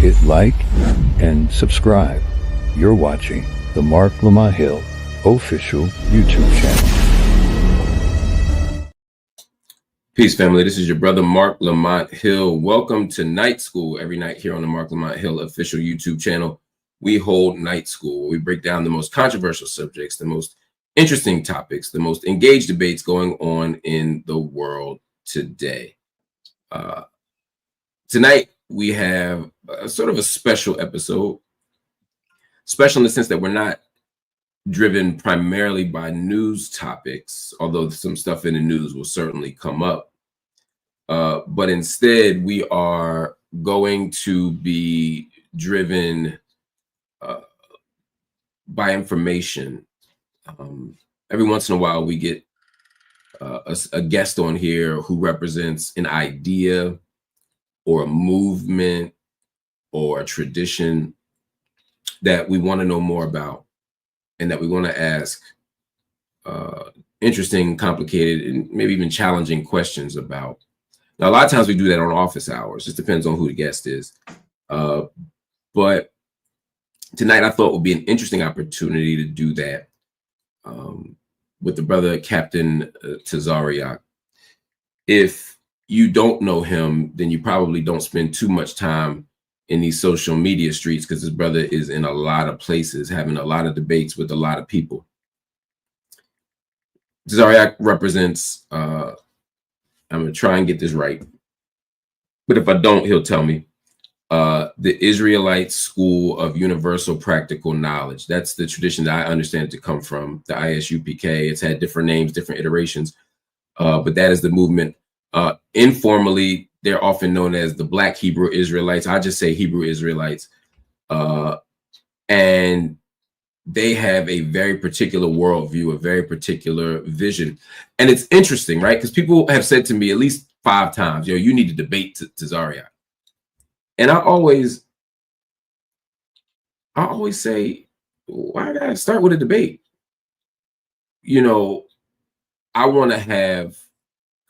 hit like and subscribe. You're watching the Marc Lamont Hill official YouTube channel. Peace, family. This is your brother, Marc Lamont Hill. Welcome to Night School every night here on the Marc Lamont Hill official YouTube channel. We hold Night School. We break down the most controversial subjects, the most interesting topics, the most engaged debates going on in the world today. Tonight, we have sort of a special episode. Special in the sense that we're not driven primarily by news topics, although some stuff in the news will certainly come up. But instead, we are going to be driven by information. Every once in a while, we get a guest on here who represents an idea or a movement or a tradition that we want to know more about and that we want to ask interesting, complicated, and maybe even challenging questions about. Now, a lot of times we do that on office hours. Just depends on who the guest is. But tonight I thought would be an interesting opportunity to do that with the brother, Captain Tazaryach. If you don't know him, then you probably don't spend too much time in these social media streets, because his brother is in a lot of places having a lot of debates with a lot of people. Tazaryach represents, I'm going to try and get this right, but if I don't, he'll tell me, the Israelite School of Universal Practical Knowledge. That's the tradition that I understand it to come from, the ISUPK. It's had different names, different iterations, but that is the movement. Informally, they're often known as the Black Hebrew Israelites. I just say Hebrew Israelites. And they have a very particular worldview, a very particular vision. And it's interesting, right? Because people have said to me at least 5 times, you need to debate Tazaryach. And I always say, why gotta start with a debate? I want to have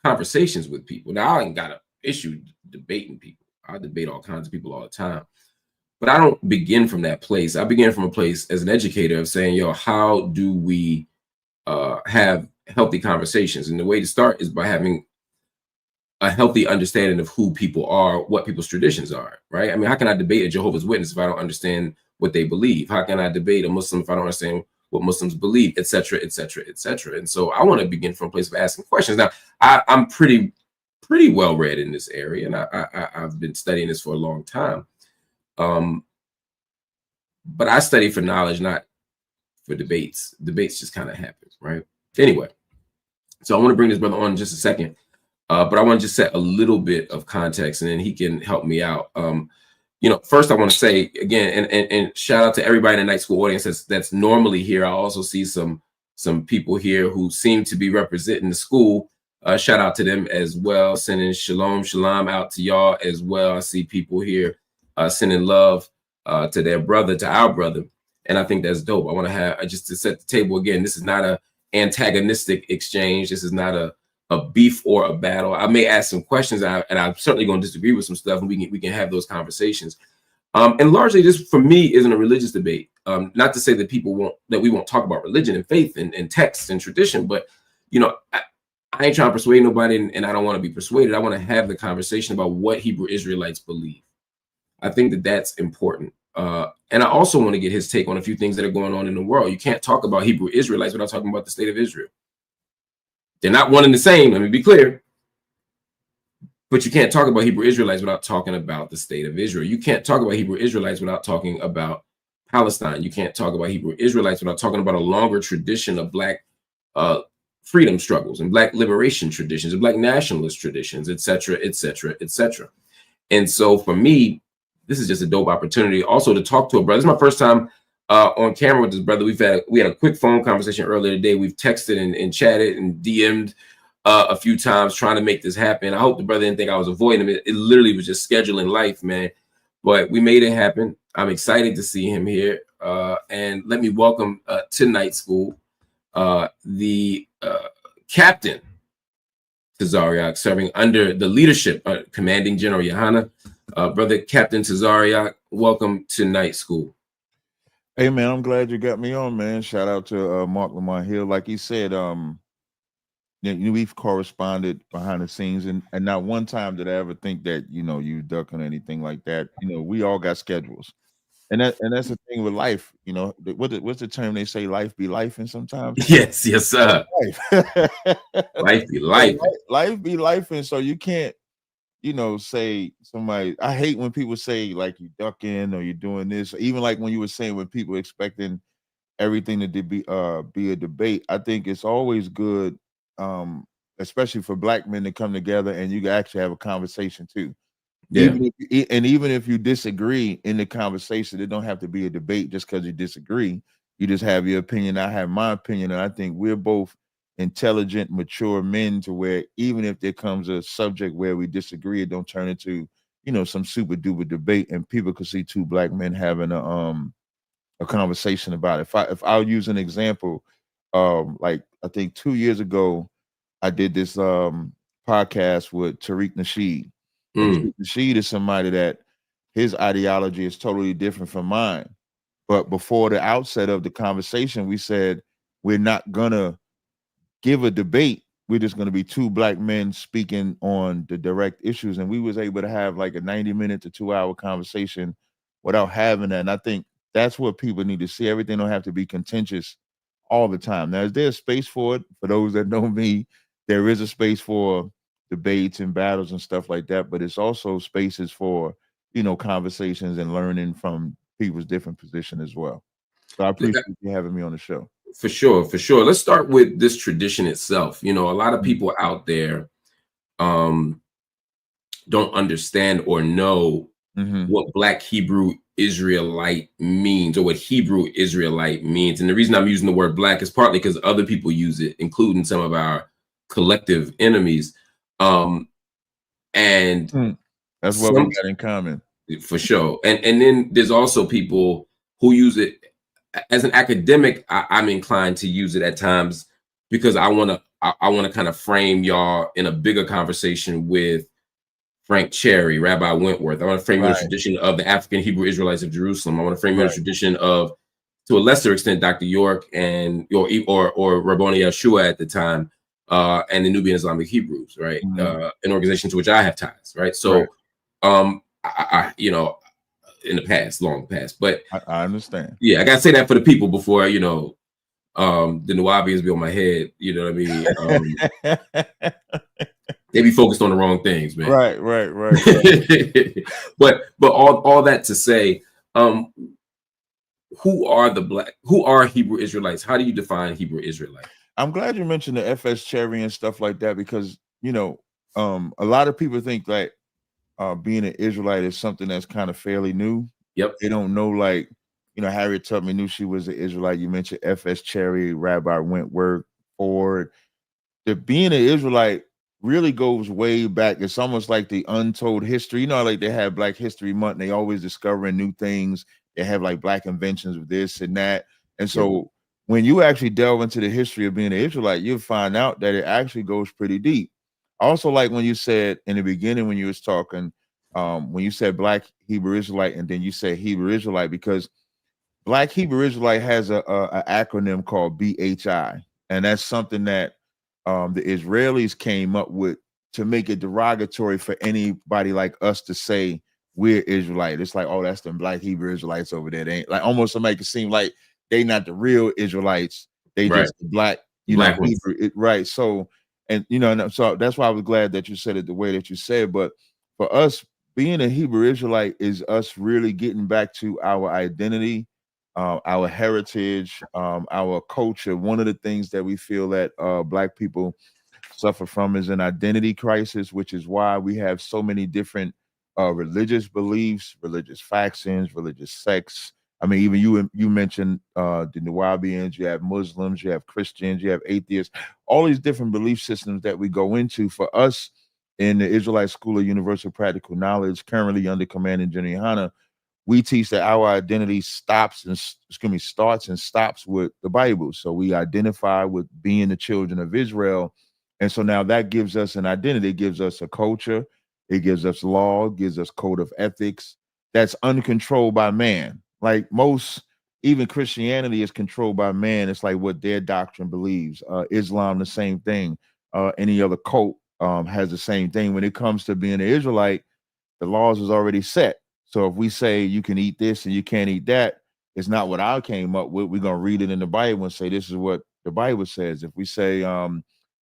conversations with people. Now, I ain't got an issue debating people. I debate all kinds of people all the time. But I don't begin from that place. I begin from a place as an educator of saying, how do we have healthy conversations? And the way to start is by having a healthy understanding of who people are, what people's traditions are, right? I mean, how can I debate a Jehovah's Witness if I don't understand what they believe? How can I debate a Muslim if I don't understand what Muslims believe, et cetera, et cetera, et cetera? And so I want to begin from a place of asking questions. Now, I'm pretty well read in this area, and I've been studying this for a long time. But I study for knowledge, not for debates. Debates just kind of happen, right? Anyway, so I want to bring this brother on in just a second. But I want to just set a little bit of context, and then he can help me out. First I want to say again, and shout out to everybody in the Night School audience that's normally here. I also see some people here who seem to be representing the school. Shout out to them as well. Sending shalom out to y'all as well. I see people here sending love to their brother, to our brother, and I think that's dope. I want to have just to set the table again. This is not a antagonistic exchange. This is not a beef or a battle. I may ask some questions, and I'm certainly going to disagree with some stuff, and we can have those conversations. And largely, this for me isn't a religious debate. Not to say that we won't talk about religion and faith and texts and tradition, but I ain't trying to persuade nobody, and I don't want to be persuaded. I want to have the conversation about what Hebrew Israelites believe. I think that that's important. And I also want to get his take on a few things that are going on in the world. You can't talk about Hebrew Israelites without talking about the state of Israel. They're not one and the same, let me be clear. But you can't talk about Hebrew Israelites without talking about the state of Israel. You can't talk about Hebrew Israelites without talking about Palestine. You can't talk about Hebrew Israelites without talking about a longer tradition of Black freedom struggles and Black liberation traditions and Black nationalist traditions, et cetera, et cetera, et cetera. And so for me, this is just a dope opportunity also to talk to a brother. This is my first time on camera with this brother. We had a quick phone conversation earlier today. We've texted and chatted and DM'd a few times trying to make this happen. I hope the brother didn't think I was avoiding him. It literally was just scheduling life, man. But we made it happen. I'm excited to see him here. And let me welcome to Night School the Captain Tazaryach, serving under the leadership Commanding General Yohana Brother Captain Tazaryach, welcome to Night School. Hey man, I'm glad you got me on, man. Shout out to Marc Lamont Hill. Like he said, we've corresponded behind the scenes, and not one time did I ever think that you ducking or anything like that. We all got schedules, and that's the thing with life. What's the term they say? Life be life, and sometimes Yes, sir. life, Life be life. Life be life, and so you can't. Say somebody. I hate when people say like you ducking or you're doing this. Even like when you were saying when people expecting everything to be a debate. I think it's always good, especially for Black men to come together and you can actually have a conversation too. Yeah. Even if you disagree in the conversation, it don't have to be a debate just because you disagree. You just have your opinion. I have my opinion, and I think we're both intelligent, mature men to where even if there comes a subject where we disagree, it don't turn into some super duper debate, and people could see two Black men having a conversation about it. If I'll use an example, like I think 2 years ago, I did this podcast with Tariq Nasheed. And Tariq Nasheed is somebody that his ideology is totally different from mine. But before the outset of the conversation, we said we're not gonna give a debate. We're just gonna be two Black men speaking on the direct issues. And we was able to have like a 90-minute to 2-hour conversation without having that. And I think that's what people need to see. Everything don't have to be contentious all the time. Now, is there a space for it? For those that know me, there is a space for debates and battles and stuff like that, but it's also spaces for, conversations and learning from people's different position as well. So I appreciate you having me on the show. For sure, for sure. Let's start with this tradition itself. A lot of people out there don't understand or know what Black Hebrew Israelite means or what Hebrew Israelite means. And the reason I'm using the word Black is partly because other people use it, including some of our collective enemies. And that's what we got in common. For sure. And then there's also people who use it as an academic. I'm inclined to use it at times because I want to kind of frame y'all in a bigger conversation with Frank Cherry, Rabbi Wentworth. I want to frame you in the tradition of the African Hebrew Israelites of Jerusalem. I want to frame you in the tradition of, to a lesser extent, Dr. York and or Rabboni Yeshua at the time, and the Nubian Islamic Hebrews, right? An organization to which I have ties, right? So, I in the past, long past, but I understand. Yeah, I gotta say that for the people before the Nuwabians be on my head. You know what I mean? They be focused on the wrong things, man. Right. but all that to say, who are Hebrew Israelites? How do you define Hebrew Israelite? I'm glad you mentioned the FS Cherry and stuff like that because a lot of people think like being an Israelite is something that's kind of fairly new. Yep. They don't know, like, Harriet Tubman knew she was an Israelite. You mentioned FS Cherry, Rabbi Wentworth, Ford. Being an Israelite really goes way back. It's almost like the untold history. Like they have Black History Month, and they always discovering new things. They have like Black inventions of this and that. And so when you actually delve into the history of being an Israelite, you'll find out that it actually goes pretty deep. Also, like when you said in the beginning, when you was talking, when you said Black Hebrew Israelite, and then you said Hebrew Israelite, because Black Hebrew Israelite has a acronym called BHI, and that's something that the Israelis came up with to make it derogatory for anybody like us to say we're Israelite. It's like, oh, that's them Black Hebrew Israelites over there. They ain't, like, almost to make it seem like they not the real Israelites. They just the Black, Black Hebrew, right? So. And so that's why I was glad that you said it the way that you said. But for us, being a Hebrew Israelite is us really getting back to our identity, our heritage, our culture. One of the things that we feel that Black people suffer from is an identity crisis, which is why we have so many different religious beliefs, religious factions, religious sects. I mean, even you mentioned the Nuwabians, you have Muslims, you have Christians, you have atheists, all these different belief systems that we go into. For us in the Israelite School of Universal Practical Knowledge, currently under Commanding General Yohana, we teach that our identity starts and stops with the Bible. So we identify with being the children of Israel. And so now that gives us an identity, it gives us a culture, It gives us law, gives us code of ethics that's uncontrolled by man. Like most, even Christianity is controlled by man. It's like what their doctrine believes. Islam, the same thing. Any other cult has the same thing. When it comes to being an Israelite, the laws is already set. So if we say you can eat this and you can't eat that, it's not what I came up with. We're gonna read it in the Bible and say this is what the Bible says. If we say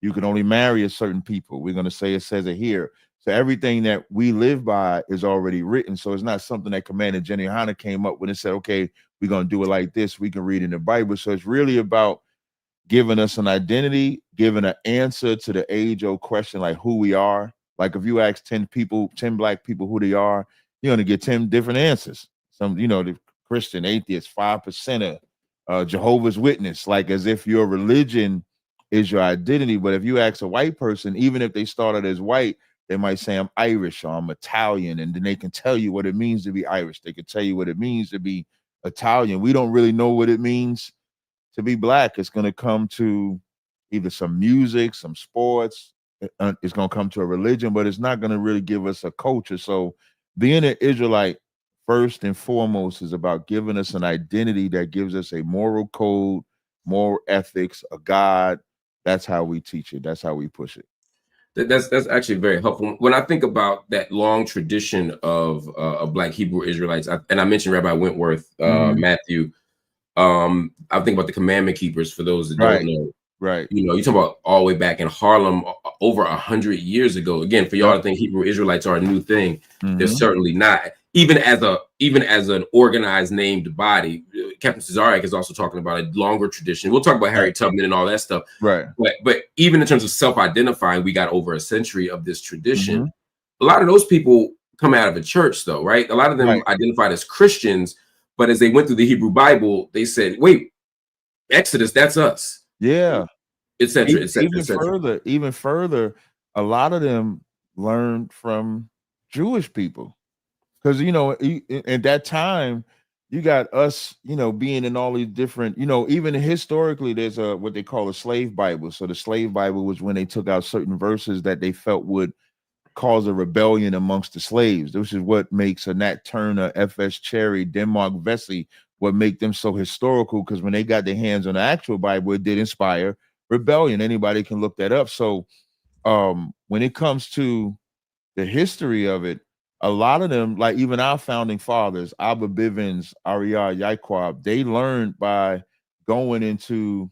you can only marry a certain people, we're gonna say it says it here. So everything that we live by is already written. So it's not something that Commander Jenny Hanna came up with and said, okay, we're gonna do it like this. We can read in the Bible. So it's really about giving us an identity, giving an answer to the age-old question, like who we are. Like if you ask 10 people, 10 black people who they are, you're gonna get 10 different answers. Some, the Christian, atheist, 5%, Jehovah's Witness, like as if your religion is your identity. But if you ask a white person, even if they started as white, they might say I'm Irish or I'm Italian, and then they can tell you what it means to be Irish. They can tell you what it means to be Italian. We don't really know what it means to be black. It's going to come to either some music, some sports. It's going to come to a religion, but it's not going to really give us a culture. So being an Israelite, first and foremost, is about giving us an identity that gives us a moral code, moral ethics, a God. That's how we teach it. That's how we push it. That's actually very helpful. When I think about that long tradition of Black Hebrew Israelites, and I mentioned Rabbi Wentworth, Matthew, I think about the commandment keepers. For those that don't know, right? You talk about all the way back in Harlem over 100 years ago. Again, for y'all to think Hebrew Israelites are a new thing, they're certainly not. Even as an organized named body, Captain Tazaryach is also talking about a longer tradition. We'll talk about Harriet Tubman and all that stuff, right? But even in terms of self-identifying, we got over a century of this tradition. A lot of those people come out of a church, though, right? A lot of them identified as Christians, but as they went through the Hebrew Bible, they said, "Wait, Exodus, that's us." Yeah, etc. etc. Even further, a lot of them learned from Jewish people, because at that time you got us, being in all these different, even historically, there's what they call a slave Bible. So the slave Bible was when they took out certain verses that they felt would cause a rebellion amongst the slaves. This is what makes a Nat Turner, F.S. Cherry, Denmark Vesey, what make them so historical, because when they got their hands on the actual Bible, it did inspire rebellion. Anybody can look that up. So when it comes to the history of it, a lot of them, like even our founding fathers, Abba Bivens, Ariyah Yaquab, they learned by going into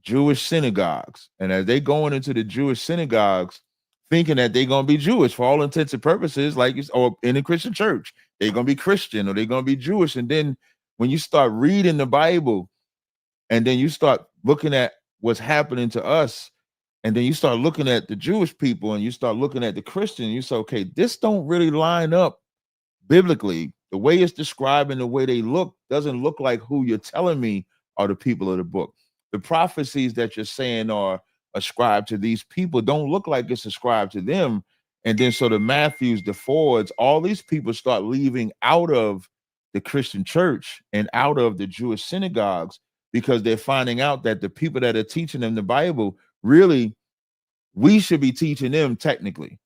Jewish synagogues. And as they going into the Jewish synagogues, thinking that they're going to be Jewish for all intents and purposes, or in a Christian church, they're going to be Christian or they're going to be Jewish. And then when you start reading the Bible and then you start looking at what's happening to us, and then you start looking at the Jewish people and you start looking at the Christian, you say, okay, this don't really line up biblically. The way it's described and the way they look doesn't look like who you're telling me are the people of the book. The prophecies that you're saying are ascribed to these people don't look like it's ascribed to them. And then so the Matthews, the Fords, all these people start leaving out of the Christian church and out of the Jewish synagogues, because they're finding out that the people that are teaching them the Bible, really, we should be teaching them technically,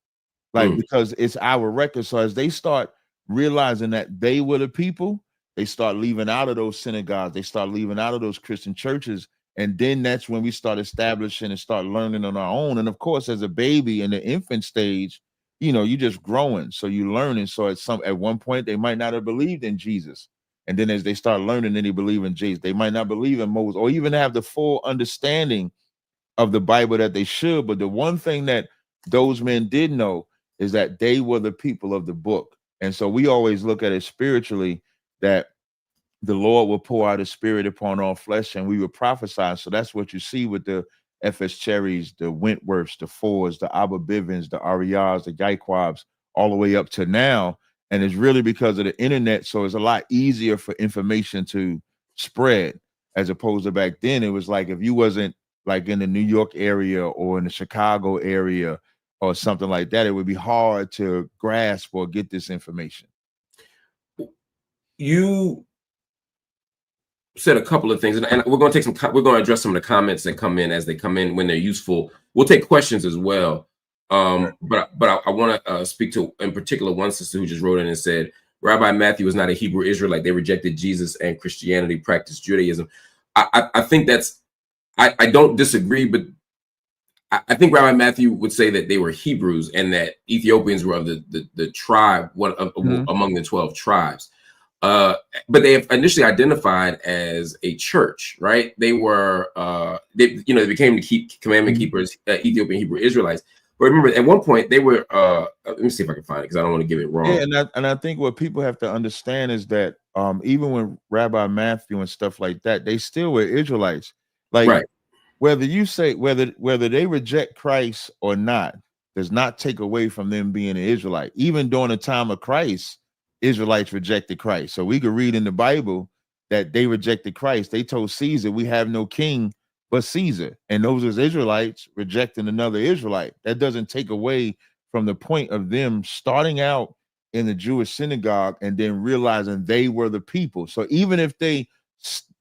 because it's our record. So as they start realizing that they were the people, they start leaving out of those synagogues, they start leaving out of those Christian churches. And then that's when we start establishing and start learning on our own. And of course, as a baby in the infant stage, you're just growing. So you learning. So at one point, they might not have believed in Jesus. And then as they start learning, then they believe in Jesus. They might not believe in Moses or even have the full understanding of the Bible that they should. But the one thing that those men did know is that they were the people of the book. And so we always look at it spiritually, that the Lord will pour out his spirit upon all flesh, and we will prophesy. So that's what you see with the F.S. Cherries, the Wentworths, the Fords, the Abba Bivens, the Ariyahs, the Yaquabs, all the way up to now. And it's really because of the internet. So it's a lot easier for information to spread, as opposed to back then. It was like if you wasn't like in the New York area or in the Chicago area or something like that, it would be hard to grasp or get this information. You said a couple of things, and we're going to address some of the comments that come in as they come in when they're useful. We'll take questions as well. But I want to speak to in particular one sister who just wrote in and said Rabbi Matthew was not a Hebrew Israelite. They rejected Jesus and Christianity, practiced Judaism. I think that's I don't disagree, but I think Rabbi Matthew would say that they were Hebrews and that Ethiopians were of the tribe, one of, among the 12 tribes. But they have initially identified as a church, right? They were, they became the commandment keepers, Ethiopian Hebrew Israelites. But remember, at one point they were. Let me see if I can find it because I don't want to give it wrong. Yeah, and I think what people have to understand is that even when Rabbi Matthew and stuff like that, they still were Israelites. Like, right. Whether you say whether they reject Christ or not does not take away from them being an Israelite. Even during the time of Christ, Israelites rejected Christ. So we could read in the Bible that they rejected Christ. They told Caesar, "We have no king but Caesar," and those are Israelites rejecting another Israelite. That doesn't take away from the point of them starting out in the Jewish synagogue and then realizing they were the people. So even if they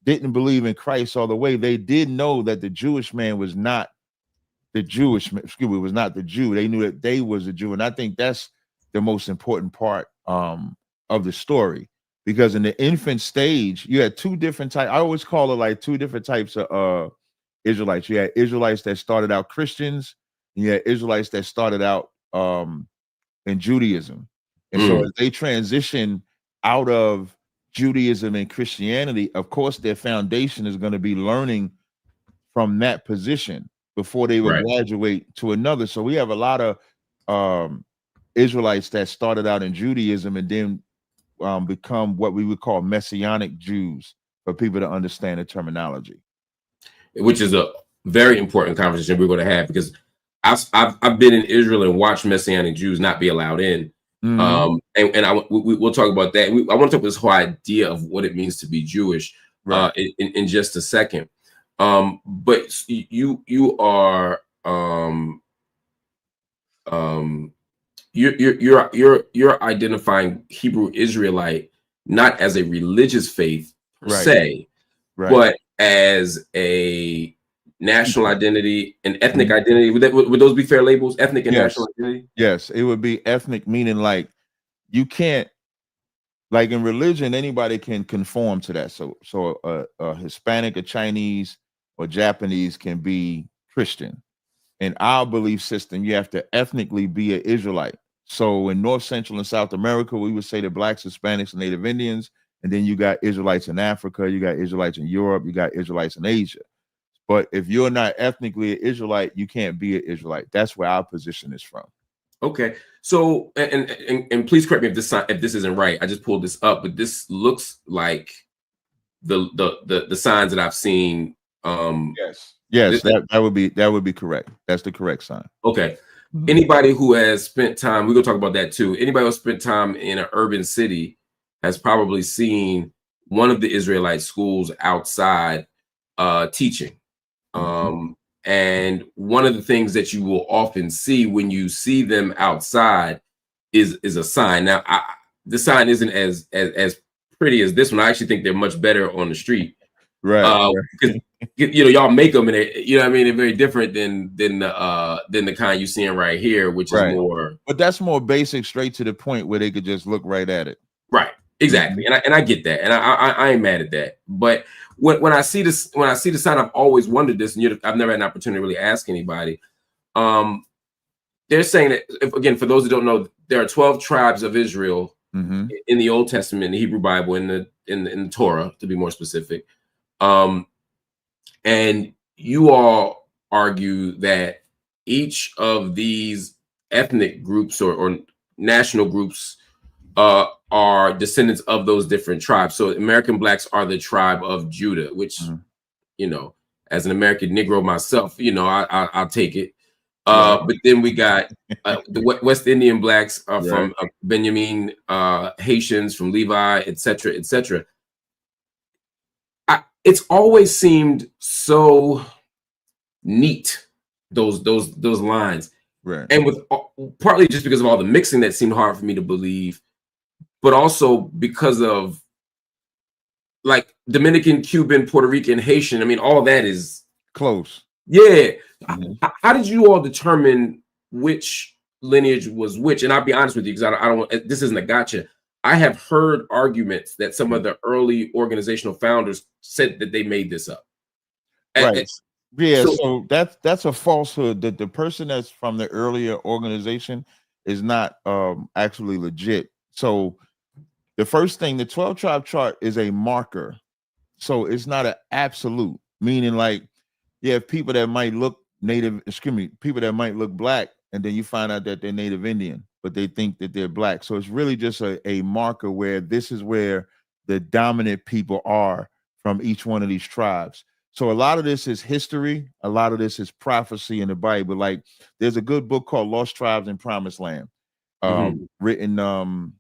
didn't believe in Christ all the way, they did know that the Jewish man was not the Jewish, was not the Jew. They knew that they was a Jew. And I think that's the most important part of the story, because in the infant stage, you had two different types. I always call it like two different types of Israelites. You had Israelites that started out Christians, and you had Israelites that started out in Judaism. And so as they transition out of Judaism and Christianity, of course, their foundation is going to be learning from that position before they would graduate to another. So we have a lot of Israelites that started out in Judaism and then become what we would call Messianic Jews, for people to understand the terminology. Which is a very important conversation we're going to have, because I've been in Israel and watched Messianic Jews not be allowed in. And we'll talk about that. I want to talk about this whole idea of what it means to be Jewish in just a second. But you're identifying Hebrew Israelite not as a religious faith per se, but as a national identity and ethnic identity. Would those be fair labels? Ethnic and national identity? Yes, it would be ethnic, meaning like you can't, like in religion, anybody can conform to that. So a Hispanic, a Chinese, or Japanese can be Christian. In our belief system, you have to ethnically be an Israelite. So in North, Central, and South America, we would say the Blacks, Hispanics, and Native Indians. And then you got Israelites in Africa, you got Israelites in Europe, you got Israelites in Asia. But if you're not ethnically an Israelite, you can't be an Israelite. That's where our position is from. Okay. So, and please correct me if this isn't right. I just pulled this up, but this looks like the signs that I've seen. Yes, that would be correct. That's the correct sign. Okay. Anybody who has spent time, we're gonna talk about that too. Anybody who spent time in an urban city has probably seen one of the Israelite schools outside teaching. And one of the things that you will often see when you see them outside is a sign. Now, the sign isn't as pretty as this one. I actually think they're much better on the street. Because y'all make them, and they're very different than the kind you're seeing right here, which is more. But that's more basic, straight to the point, where they could just look right at it. Right. Exactly. And I get that, and I ain't mad at that. But when I see this, the sign, I've always wondered this, and I've never had an opportunity to really ask anybody. They're saying that, again, for those who don't know, there are 12 tribes of Israel in the Old Testament, in the Hebrew Bible, in the Torah, to be more specific. And you all argue that each of these ethnic groups or national groups are descendants of those different tribes. So American Blacks are the tribe of Judah, which, as an American Negro myself, I'll take it. But then we got the West Indian Blacks are from Benjamin, Haitians from Levi, etc., etc. It's always seemed so neat, those lines, and with partly just because of all the mixing that seemed hard for me to believe, but also because of like Dominican, Cuban, Puerto Rican, Haitian. I mean, all that is close. Yeah. How did you all determine which lineage was which. And I'll be honest with you, because I don't want, this isn't a gotcha. I have heard arguments that some of the early organizational founders said that they made this up. Right. Yeah, So so that's a falsehood, that the person that's from the earlier organization is not actually legit. So the first thing, the 12 tribe chart is a marker. So it's not an absolute, meaning like you have people that might look native, people that might look black, and then you find out that they're Native Indian, but they think that they're black. So it's really just a marker where this is where the dominant people are from each one of these tribes. So a lot of this is history, a lot of this is prophecy in the Bible. Like there's a good book called Lost Tribes in Promised Land, written.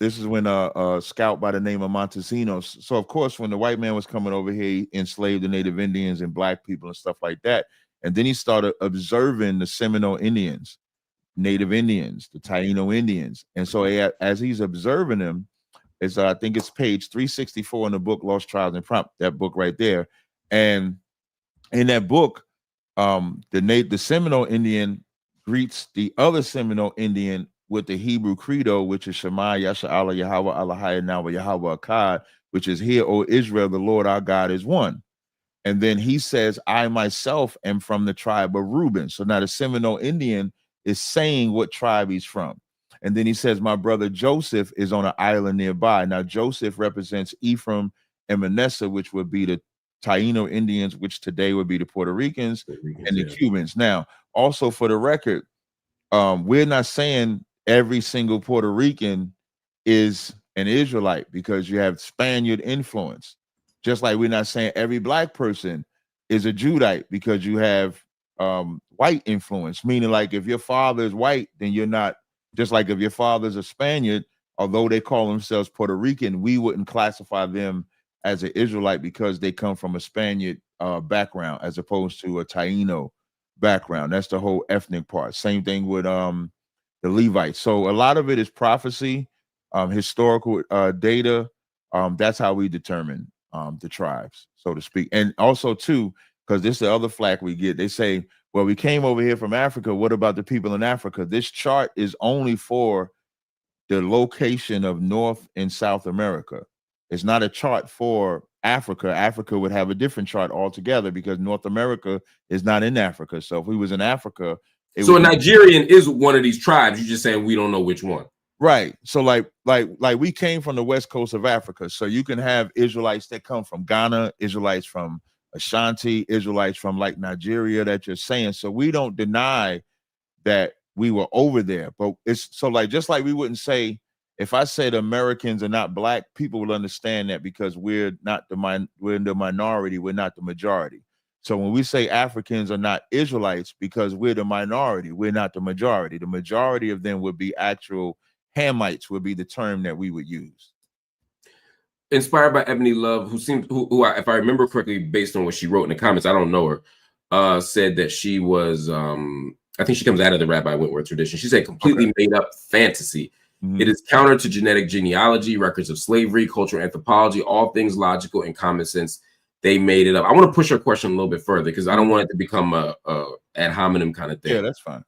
This is when a scout by the name of Montesinos. So of course, when the white man was coming over here, he enslaved the Native Indians and black people and stuff like that. And then he started observing the Seminole Indians, Native Indians, the Taino Indians. And so as he's observing them, it's I think it's page 364 in the book Lost Tribes and that book right there. And in that book, the Seminole Indian greets the other Seminole Indian with the Hebrew credo, which is Shema Yasha Allah Yahweh Allah Nawa Yahweh Akkad, which is, "Hear, O Israel, the Lord our God is one." And then he says, "I myself am from the tribe of Reuben." So now the Seminole Indian is saying what tribe he's from. And then he says, "My brother Joseph is on an island nearby." Now Joseph represents Ephraim and Manasseh, which would be the Taino Indians, which today would be the Puerto Ricans and the Cubans. Now, also for the record, we're not saying every single Puerto Rican is an Israelite, because you have Spaniard influence. Just like we're not saying every black person is a Judite, because you have white influence. Meaning, like if your father is white, then you're not. Just like if your father's a Spaniard, although they call themselves Puerto Rican, we wouldn't classify them as an Israelite because they come from a Spaniard background as opposed to a Taino background. That's the whole ethnic part. Same thing with the Levites. So a lot of it is prophecy, historical data. That's how we determine the tribes, so to speak. And also too, because this is the other flack we get. They say, well, we came over here from Africa. What about the people in Africa? This chart is only for the location of North and South America. It's not a chart for Africa. Africa would have a different chart altogether, because North America is not in Africa. So if we was in Africa, so a Nigerian is one of these tribes. You're just saying we don't know which one. Right. So like we came from the west coast of Africa. So you can have Israelites that come from Ghana, Israelites from Ashanti, Israelites from like Nigeria that you're saying. So we don't deny that we were over there. But it's so like, just like we wouldn't say, if I said Americans are not black, people will understand that, because we're not we're in the minority, we're not the majority. So when we say Africans are not Israelites, because we're the minority, we're not the majority. The majority of them would be actual Hamites, would be the term that we would use. Inspired by Ebony Love, who if I remember correctly, based on what she wrote in the comments, I don't know her, said that she was, I think she comes out of the Rabbi Wentworth tradition. She said completely made up fantasy. It is counter to genetic genealogy, records of slavery, cultural anthropology, all things logical and common sense. They made it up. I want to push her question a little bit further, because I don't want it to become a ad hominem kind of thing. Yeah, that's fine.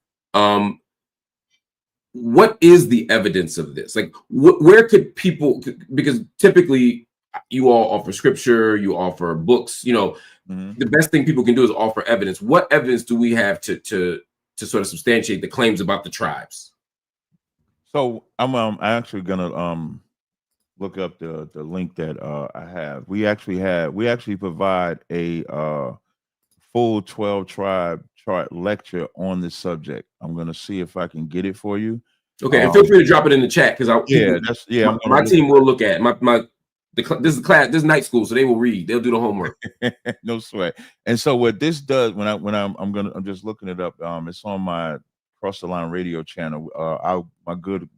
What is the evidence of this? Like, where could people? Because typically, you all offer scripture, you offer books. You know, the best thing people can do is offer evidence. What evidence do we have to sort of substantiate the claims about the tribes? So I'm actually gonna look up the link that I have. We actually provide a full 12 tribe chart lecture on this subject. I'm gonna see if I can get it for you. Okay, and feel free to drop it in the chat, because my team will look at it. This is class, this is night school, so they will read. They'll do the homework. No sweat. And so what this does, I'm just looking it up. It's on my Cross the Line radio channel. My good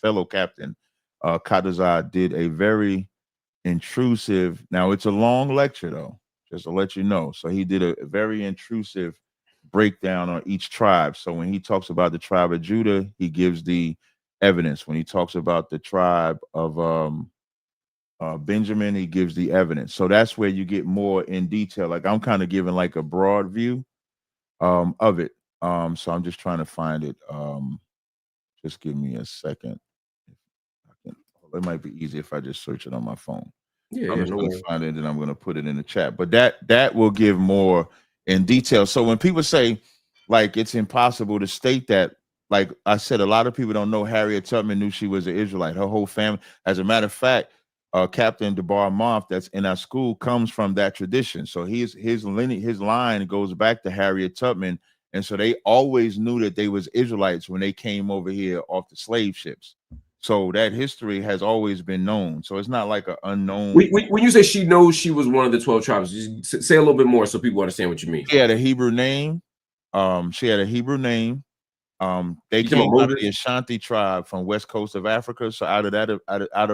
fellow captain, Kadazar, did a very intrusive. Now it's a long lecture though, just to let you know. So he did a very intrusive breakdown on each tribe. So when he talks about the tribe of Judah, he gives the evidence. When he talks about the tribe of Benjamin, he gives the evidence. So that's where you get more in detail. Like I'm kind of giving like a broad view of it. So I'm just trying to find it. Just give me a second. It might be easy if I just search it on my phone. Yeah, I'm yeah, just no going to worries. find it and I'm going to put it in the chat. But that will give more in detail. So when people say like it's impossible to state that, like I said, a lot of people don't know Harriet Tubman knew she was an Israelite. Her whole family, as a matter of fact, Captain DeBar Moth that's in our school comes from that tradition. So his lineage, his line goes back to Harriet Tubman. And so they always knew that they was Israelites when they came over here off the slave ships. So that history has always been known. So it's not like an unknown. When you say she knows she was one of the 12 tribes, just say a little bit more so people understand what you mean. She had a Hebrew name. She had a Hebrew name. They You talking came about out of the Moses? Ashanti tribe from west coast of Africa. So out of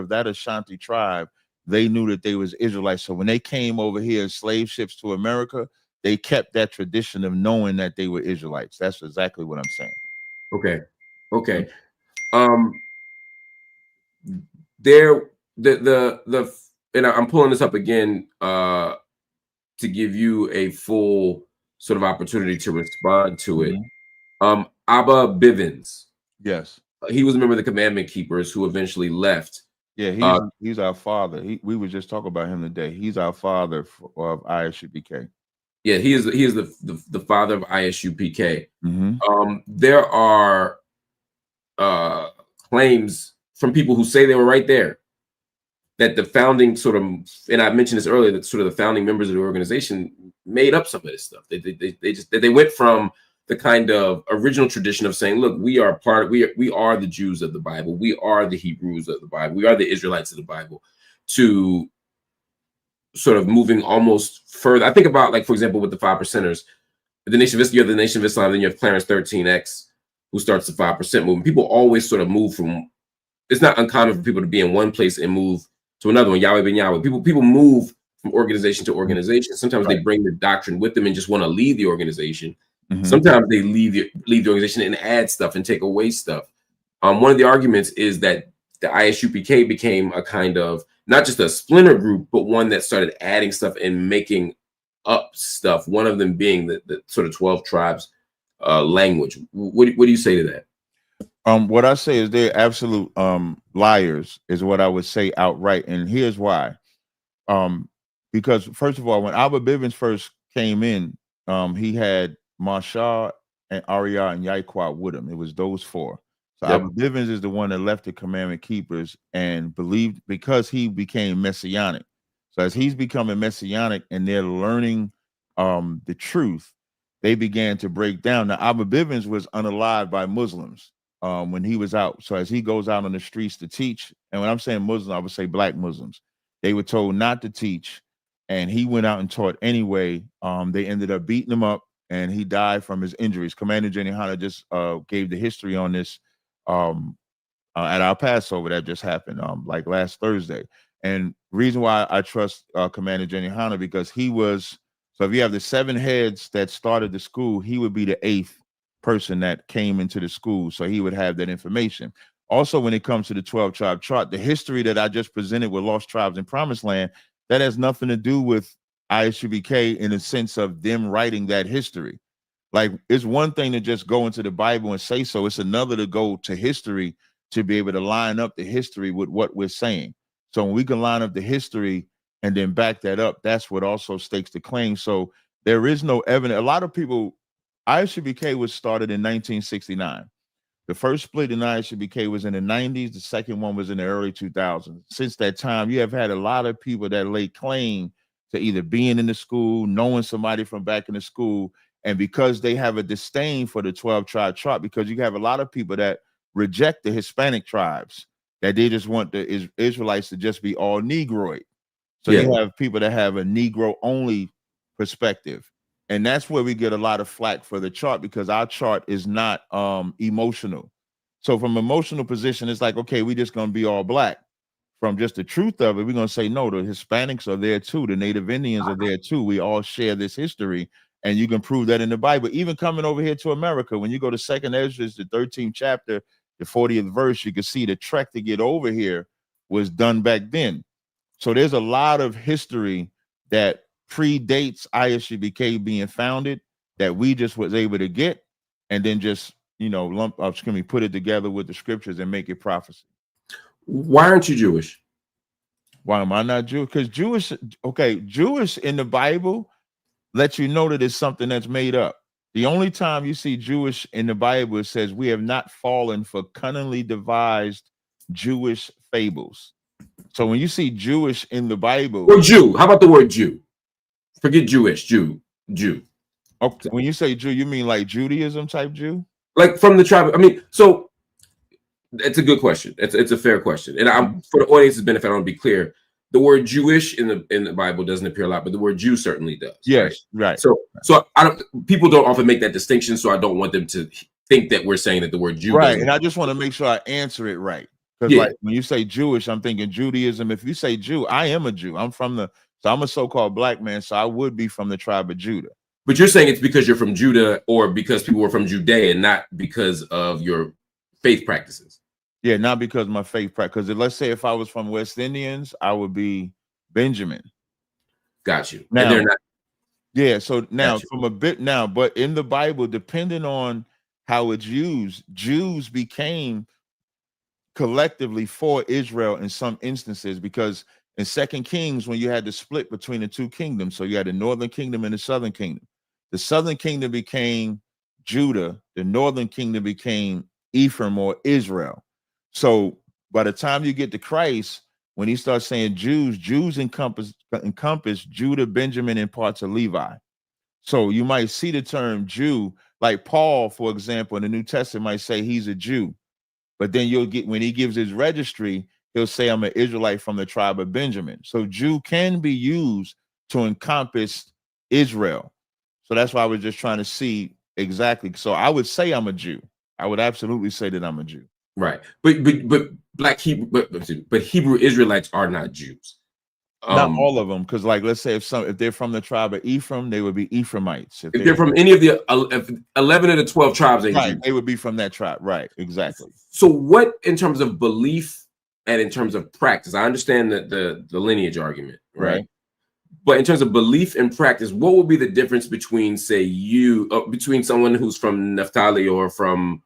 that Ashanti tribe, they knew that they was Israelites. So when they came over here as slave ships to America, they kept that tradition of knowing that they were Israelites. That's exactly what I'm saying. Okay. Okay. There the and I'm pulling this up again to give you a full sort of opportunity to respond to it. Abba Bivens, Yes. he was a member of the Commandment Keepers who eventually left. Yeah, he's our father. We were just talking about him today. He's our father of ISUBK. Yeah, he is the father of ISUPK. Mm-hmm. There are claims from people who say they were right there that the founding sort of, and I mentioned this earlier, that sort of the founding members of the organization made up some of this stuff. They went from the kind of original tradition of saying, look, we are we are the Jews of the Bible, we are the Hebrews of the Bible, we are the Israelites of the Bible, to sort of moving almost further. I think about, like, for example, with the 5%ers, the Nation of Islam, you have the Nation of Islam, then you have Clarence 13X, who starts the 5% movement. People always sort of move from, it's not uncommon for people to be in one place and move to another one. Yahweh ben Yahweh. People move from organization to organization. Sometimes they bring the doctrine with them and just want to leave the organization. Sometimes they leave the organization and add stuff and take away stuff. One of the arguments is that the ISUPK became a kind of not just a splinter group, but one that started adding stuff and making up stuff. One of them being the sort of 12 tribes language. What do you say to that? What I say is they're absolute liars, is what I would say outright, and here's why. Because first of all, when Abba Bivens first came in, he had Mashah and Arya and Yaiqua with him. It was those four. So Abba Bivens is the one that left the Commandment Keepers and believed, because he became messianic. So as he's becoming messianic and they're learning the truth, they began to break down. Now Abba Bivens was unalived by Muslims when he was out. So as he goes out on the streets to teach, and when I'm saying Muslim, I would say black Muslims, they were told not to teach, and he went out and taught anyway. They ended up beating him up, and he died from his injuries. Commander Jenny Hanna just gave the history on this at our Passover that just happened, like last Thursday. And reason why I trust Commander Jenny Hanna, because he was, so if you have the 7 heads that started the school, he would be the 8th person that came into the school. So he would have that information. Also, when it comes to the 12 tribe chart, the history that I just presented with Lost Tribes and Promised Land, that has nothing to do with ISUBK in the sense of them writing that history. Like, it's one thing to just go into the Bible and say so. It's another to go to history to be able to line up the history with what we're saying. So when we can line up the history and then back that up, that's what also stakes the claim. So there is no evidence. A lot of people, ISUBK was started in 1969. The first split in ISUBK was in the 90s. The second one was in the early 2000s. Since that time, you have had a lot of people that lay claim to either being in the school, knowing somebody from back in the school, and because they have a disdain for the 12 tribe chart, because you have a lot of people that reject the Hispanic tribes, that they just want the Israelites to just be all Negroid. So you have people that have a Negro only perspective. And that's where we get a lot of flack for the chart, because our chart is not emotional. So from emotional position, it's like, okay, we just going to be all black. From just the truth of it, we're going to say, no, the Hispanics are there too. The Native Indians are there too. We all share this history. And you can prove that in the Bible. Even coming over here to America, when you go to 2nd Ezra, the 13th chapter, the 40th verse, you can see the trek to get over here was done back then. So there's a lot of history that predates ISUBK being founded that we just was able to get. and then just put it together with the scriptures and make it prophecy. Why aren't you Jewish? Why am I not Jewish? Because Jewish in the Bible lets you know that it's something that's made up. The only time you see Jewish in the Bible, it says we have not fallen for cunningly devised Jewish fables. So when you see Jewish in the Bible, or Jew, how about the word Jew? Forget Jewish, Jew. Okay, when you say Jew, you mean like Judaism type Jew? Like from the tribe. I mean, so it's a good question. It's a fair question. And for the audience's benefit, I want to be clear. The word Jewish in the Bible doesn't appear a lot, but the word Jew certainly does. Yes, right. So people don't often make that distinction, so I don't want them to think that we're saying that the word Jew. Right, and I just want to make sure I answer it right. Because like when you say Jewish, I'm thinking Judaism. If you say Jew, I am a Jew. I'm a so-called black man, so I would be from the tribe of Judah. But you're saying it's because you're from Judah or because people were from Judea, not because of your faith practices. Yeah, not because of my faith practice. Because let's say if I was from West Indians, I would be Benjamin. Got you. Now, and they're not. Yeah, so now but in the Bible, depending on how it's used, Jews became collectively for Israel in some instances, because in 2 Kings, when you had the split between the two kingdoms, so you had the northern kingdom and the southern kingdom. The southern kingdom became Judah, the northern kingdom became Ephraim or Israel. So by the time you get to Christ, when he starts saying Jews encompass Judah, Benjamin, and parts of Levi. So you might see the term Jew, like Paul, for example, in the New Testament might say he's a Jew. But then you'll get, when he gives his registry, he'll say I'm an Israelite from the tribe of Benjamin. So Jew can be used to encompass Israel. So that's why I was just trying to see exactly. So I would say I'm a Jew. I would absolutely say that I'm a Jew. Right. But black Hebrew, but Hebrew Israelites are not Jews. Not all of them, because like let's say if they're from the tribe of Ephraim, they would be Ephraimites. If they're from any of the 11 of the 12 tribes, they would be from that tribe. Right, exactly. So what, in terms of belief and in terms of practice, I understand that the lineage argument, right? But in terms of belief and practice, what would be the difference between, say, between someone who's from Naphtali or from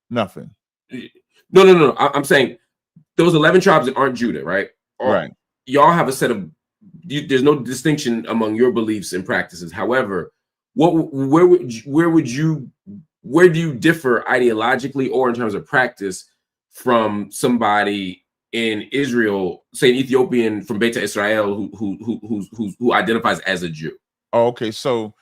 nothing. No. I'm saying those 11 tribes that aren't Judah, right? Right. Y'all have a set of, there's no distinction among your beliefs and practices. However, where do you differ ideologically or in terms of practice from somebody in Israel, say an Ethiopian from Beta Israel who identifies as a Jew? Oh, okay, so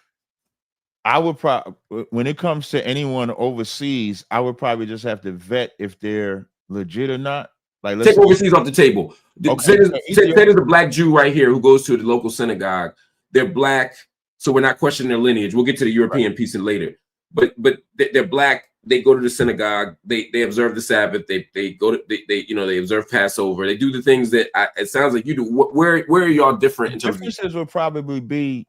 I would probably, when it comes to anyone overseas, I would probably just have to vet if they're legit or not. Like, let's take overseas off the table. Say there's a black Jew right here who goes to the local synagogue. They're black, so we're not questioning their lineage. We'll get to the European piece later. But they're black. They go to the synagogue. They observe the Sabbath. They go to they observe Passover. They do the things that it sounds like you do. Where are y'all different? In terms differences would probably be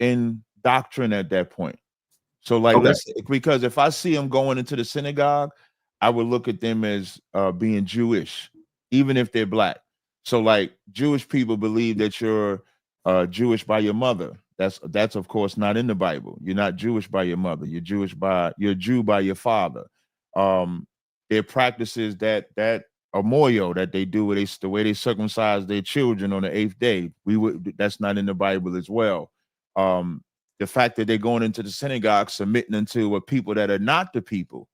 in doctrine at that point. So like because if I see them going into the synagogue, I would look at them as being Jewish, even if they're black. So like Jewish people believe that you're Jewish by your mother. That's of course not in the Bible. You're not Jewish by your mother. You're Jew by your father. Their practices that amoyo that they do, the way they circumcise their children on the 8th day. That's not in the Bible as well. The fact that they're going into the synagogue submitting unto people that are not the people.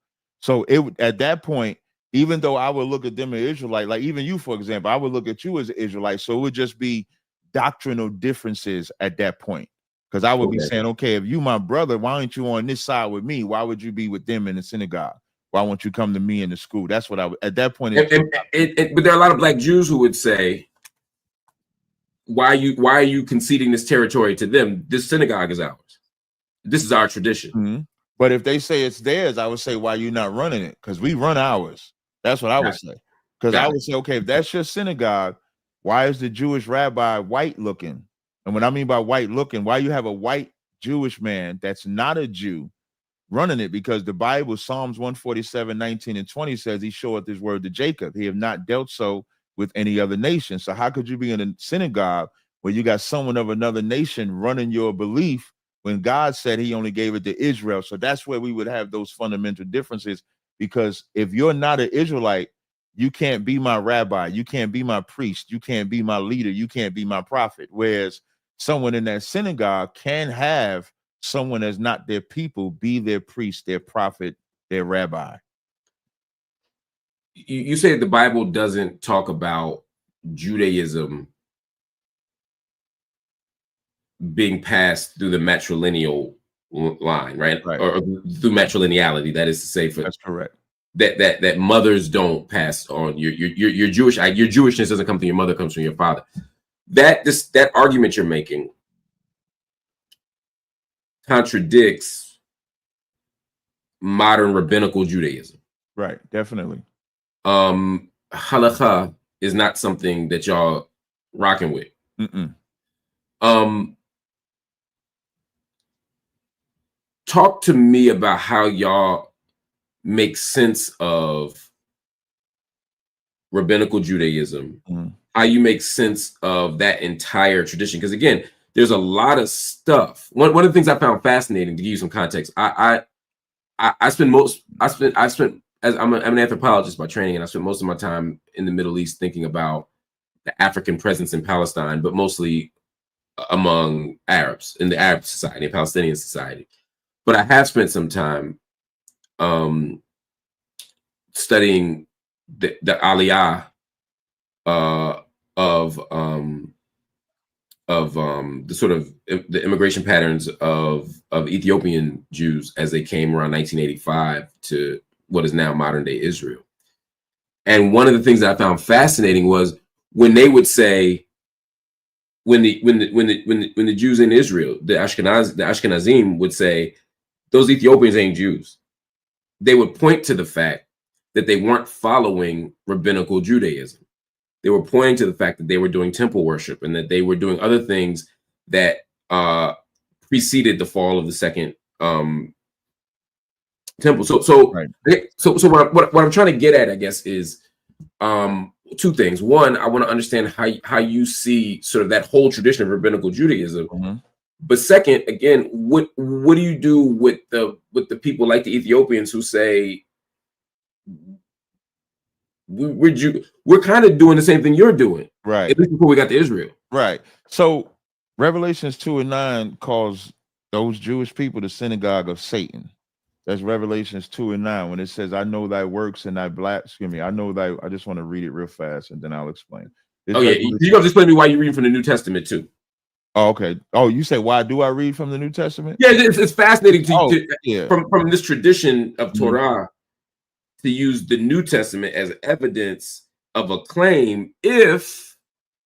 So at that point, even though I would look at them as Israelite, like even you, for example, I would look at you as an Israelite. So it would just be doctrinal differences at that point. Because I would be saying, okay, if you my brother, why aren't you on this side with me? Why would you be with them in the synagogue? Why won't you come to me in the school? That's what I would at that point. But there are a lot of black Jews who would say, why are you conceding this territory to them? This synagogue is ours. This is our tradition. Mm-hmm. But if they say it's theirs, I would say, why are you not running it? Because we run ours. That's what I would say. Because I would say, okay, if that's your synagogue, why is the Jewish rabbi white looking? And what I mean by white looking, why you have a white Jewish man that's not a Jew running it? Because the Bible, Psalms 147, 19 and 20 says he showeth his word to Jacob. He have not dealt so with any other nation. So how could you be in a synagogue where you got someone of another nation running your belief when God said he only gave it to Israel. So that's where we would have those fundamental differences, because if you're not an Israelite, you can't be my rabbi, you can't be my priest, you can't be my leader, you can't be my prophet. Whereas someone in that synagogue can have someone that's not their people be their priest, their prophet, their rabbi. You say the Bible doesn't talk about Judaism being passed through the matrilineal line, right? Or through matrilineality. That is to say, That's correct. That mothers don't pass on your Jewish, your Jewishness doesn't come from your mother, comes from your father. That argument you're making contradicts modern rabbinical Judaism. Right, definitely. Halakha is not something that y'all rocking with. Talk to me about how y'all make sense of rabbinical Judaism, how you make sense of that entire tradition. Because again, there's a lot of stuff. One of the things I found fascinating, to give you some context, I spent as I'm an anthropologist by training, and I spent most of my time in the Middle East thinking about the African presence in Palestine, but mostly among Arabs in the Arab society, Palestinian society. But I have spent some time studying the aliyah of the sort of the immigration patterns of Ethiopian Jews as they came around 1985 to what is now modern day Israel. And one of the things that I found fascinating was when they would say, when the Jews in Israel, the Ashkenazim would say, those Ethiopians ain't Jews. They would point to the fact that they weren't following rabbinical Judaism. They were pointing to the fact that they were doing temple worship and that they were doing other things that preceded the fall of the second temple. So what I'm trying to get at, I guess, is two things. One, I want to understand how you see sort of that whole tradition of rabbinical Judaism. But second, again, what do you do with the people like the Ethiopians who say we're kind of doing the same thing you're doing, right? At least before we got to Israel, right? So Revelations 2:9 calls those Jewish people the synagogue of Satan. That's Revelations 2:9 when it says, "I know thy works and thy I know thy." I just want to read it real fast and then I'll explain. You're gonna explain to me why you're reading from the New Testament too. Oh, okay. Oh, you say, why do I read from the New Testament? Yeah, it's fascinating from this tradition of Torah to use the New Testament as evidence of a claim if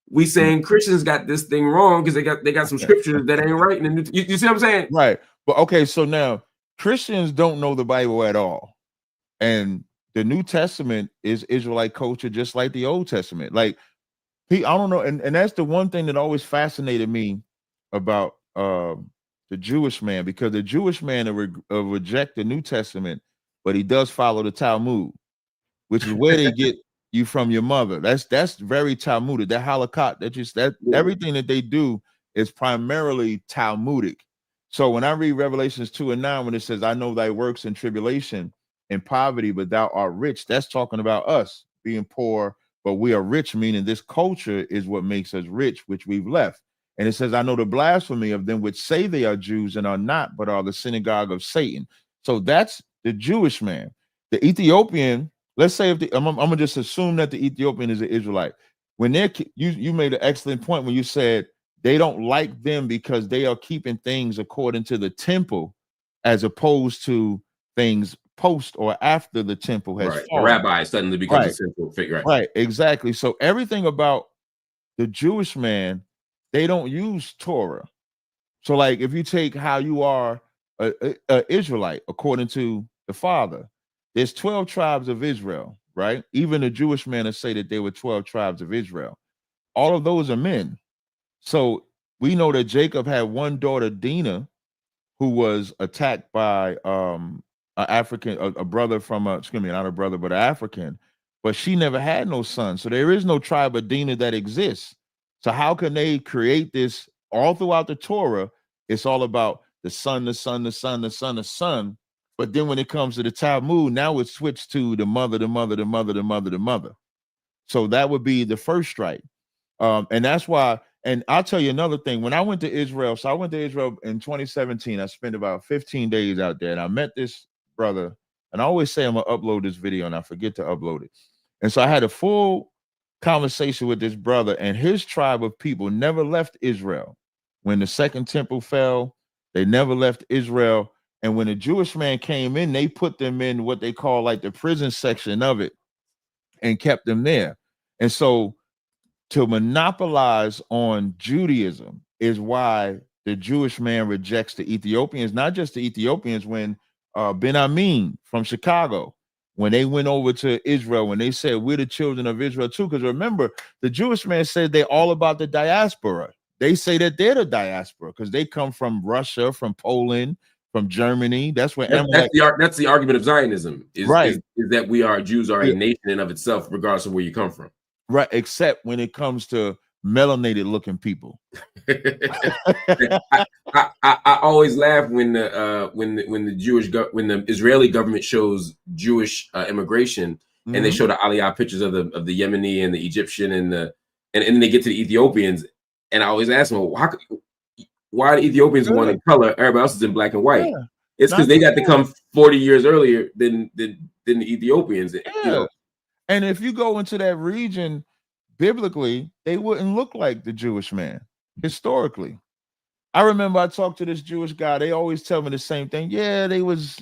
we saying Christians got this thing wrong because they got some scriptures that ain't right in the New. You see what I'm saying? Right. But okay, so now Christians don't know the Bible at all. And the New Testament is Israelite culture just like the Old Testament. Like, I don't know, and that's the one thing that always fascinated me about the Jewish man, because the Jewish man will reject the New Testament, but he does follow the Talmud, which is where they get you from your mother. That's very Talmudic. That halakha, everything that they do is primarily Talmudic. So when I read Revelations 2:9, when it says, "I know thy works in tribulation and poverty, but thou art rich," that's talking about us being poor, but we are rich, meaning this culture is what makes us rich, which we've left. And it says, "I know the blasphemy of them which say they are Jews and are not, but are the synagogue of Satan." So that's the Jewish man. The Ethiopian, let's say I'm gonna just assume that the Ethiopian is an Israelite. When you made an excellent point when you said they don't like them because they are keeping things according to the temple, as opposed to things post or after the temple has fallen. A rabbi suddenly becomes a central figure. Right, exactly. So everything about the Jewish man, they don't use Torah. So like if you take how you are a Israelite according to the Father, there's 12 tribes of Israel, right? Even the Jewish man will say that there were 12 tribes of Israel. All of those are men. So we know that Jacob had one daughter, Dinah, who was attacked by a brother from not a brother, but an African, but she never had no son. So there is no tribe of Dinah that exists. So how can they create this all throughout the Torah? It's all about the son, the son, the son, the son, the son. But then when it comes to the Talmud, now it's switched to the mother, the mother, the mother, the mother, the mother. So that would be the first strike. And that's why, and I'll tell you another thing. When I went to Israel, so I went to Israel in 2017. I spent about 15 days out there, and I met this brother. And I always say I'm gonna upload this video, and I forget to upload it. And so I had a full conversation with this brother, and his tribe of people never left Israel. When the second temple fell, they never left Israel. And when a Jewish man came in, they put them in what they call like the prison section of it and kept them there. And so to monopolize on Judaism is why the Jewish man rejects the Ethiopians, not just the Ethiopians. When Ben Amin from Chicago, when they went over to Israel, when they said we're the children of Israel too, because remember, the Jewish man said they're all about the diaspora. They say that they're the diaspora because they come from Russia, from Poland, from Germany. That's where that's the argument of Zionism, is that we are Jews are a Yeah. nation in of itself, regardless of where you come from. Right, except when it comes to melanated looking people. I always laugh when the Israeli government shows Jewish immigration, and they show the Aliyah pictures of the Yemeni and the Egyptian and then they get to the Ethiopians, and I always ask them, why are the Ethiopians one in color? Everybody else is in black and white. Yeah. It's because they got to come 40 years earlier than the Ethiopians. Yeah. You know? And if you go into that region, biblically, they wouldn't look like the Jewish man historically. I remember I talked to this Jewish guy. They always tell me the same thing. Yeah, they was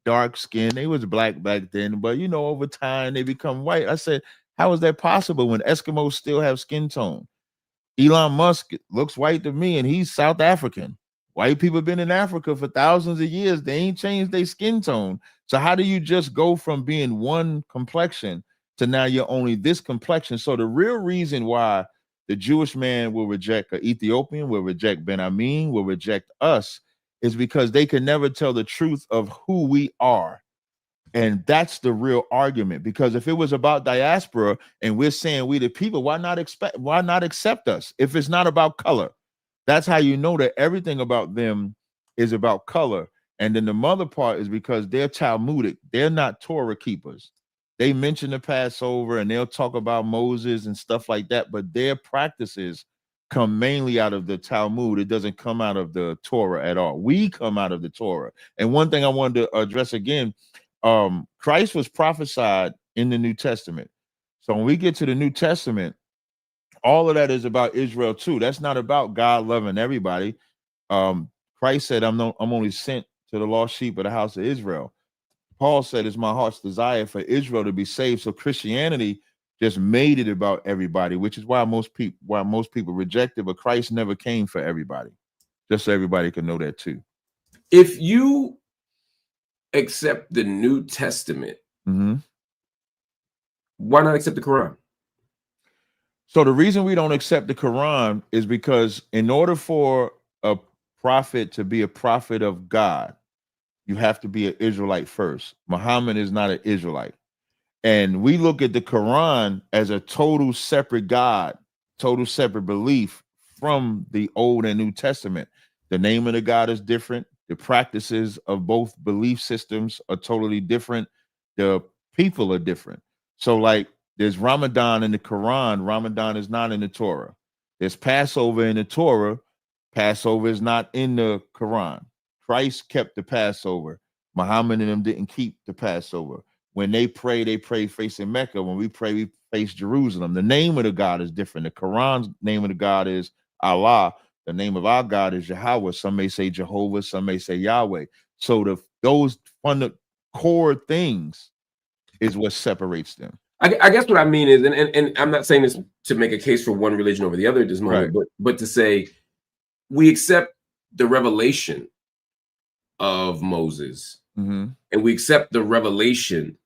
dark skinned. They was black back then, but over time they become white. I said, how is that possible when Eskimos still have skin tone? Elon Musk looks white to me, and he's South African. White people have been in Africa for thousands of years. They ain't changed their skin tone. So how do you just go from being one complexion to now you're only this complexion? So the real reason why the Jewish man will reject an Ethiopian, will reject Ben Amin, will reject us, is because they can never tell the truth of who we are. And that's the real argument, because if it was about diaspora and we're saying we the people, why not accept us if it's not about color? That's how you know that everything about them is about color. And then the mother part is because they're Talmudic. They're not Torah keepers. They mention the Passover and they'll talk about Moses and stuff like that, but their practices come mainly out of the Talmud. It doesn't come out of the Torah at all. We come out of the Torah. And one thing I wanted to address again, Christ was prophesied in the New Testament. So when we get to the New Testament, all of that is about Israel too. That's not about God loving everybody. Christ said, I'm only sent to the lost sheep of the house of Israel. Paul said, it's my heart's desire for Israel to be saved. So Christianity just made it about everybody, which is why most people reject it. But Christ never came for everybody. Just so everybody can know that too. If you accept the New Testament, why not accept the Quran? So the reason we don't accept the Quran is because in order for a prophet to be a prophet of God, you have to be an Israelite first. Muhammad is not an Israelite. And we look at the Quran as a total separate God, total separate belief from the Old and New Testament. The name of the God is different. The practices of both belief systems are totally different. The people are different. So like there's Ramadan in the Quran. Ramadan is not in the Torah. There's Passover in the Torah. Passover is not in the Quran. Christ kept the Passover. Muhammad and them didn't keep the Passover. When they pray facing Mecca. When we pray, we face Jerusalem. The name of the God is different. The Quran's name of the God is Allah. The name of our God is Yahweh. Some may say Jehovah. Some may say Yahweh. So those core things is what separates them. I guess what I mean is, and I'm not saying this to make a case for one religion over the other at this moment, right, but to say we accept the revelation of Moses, and we accept the revelation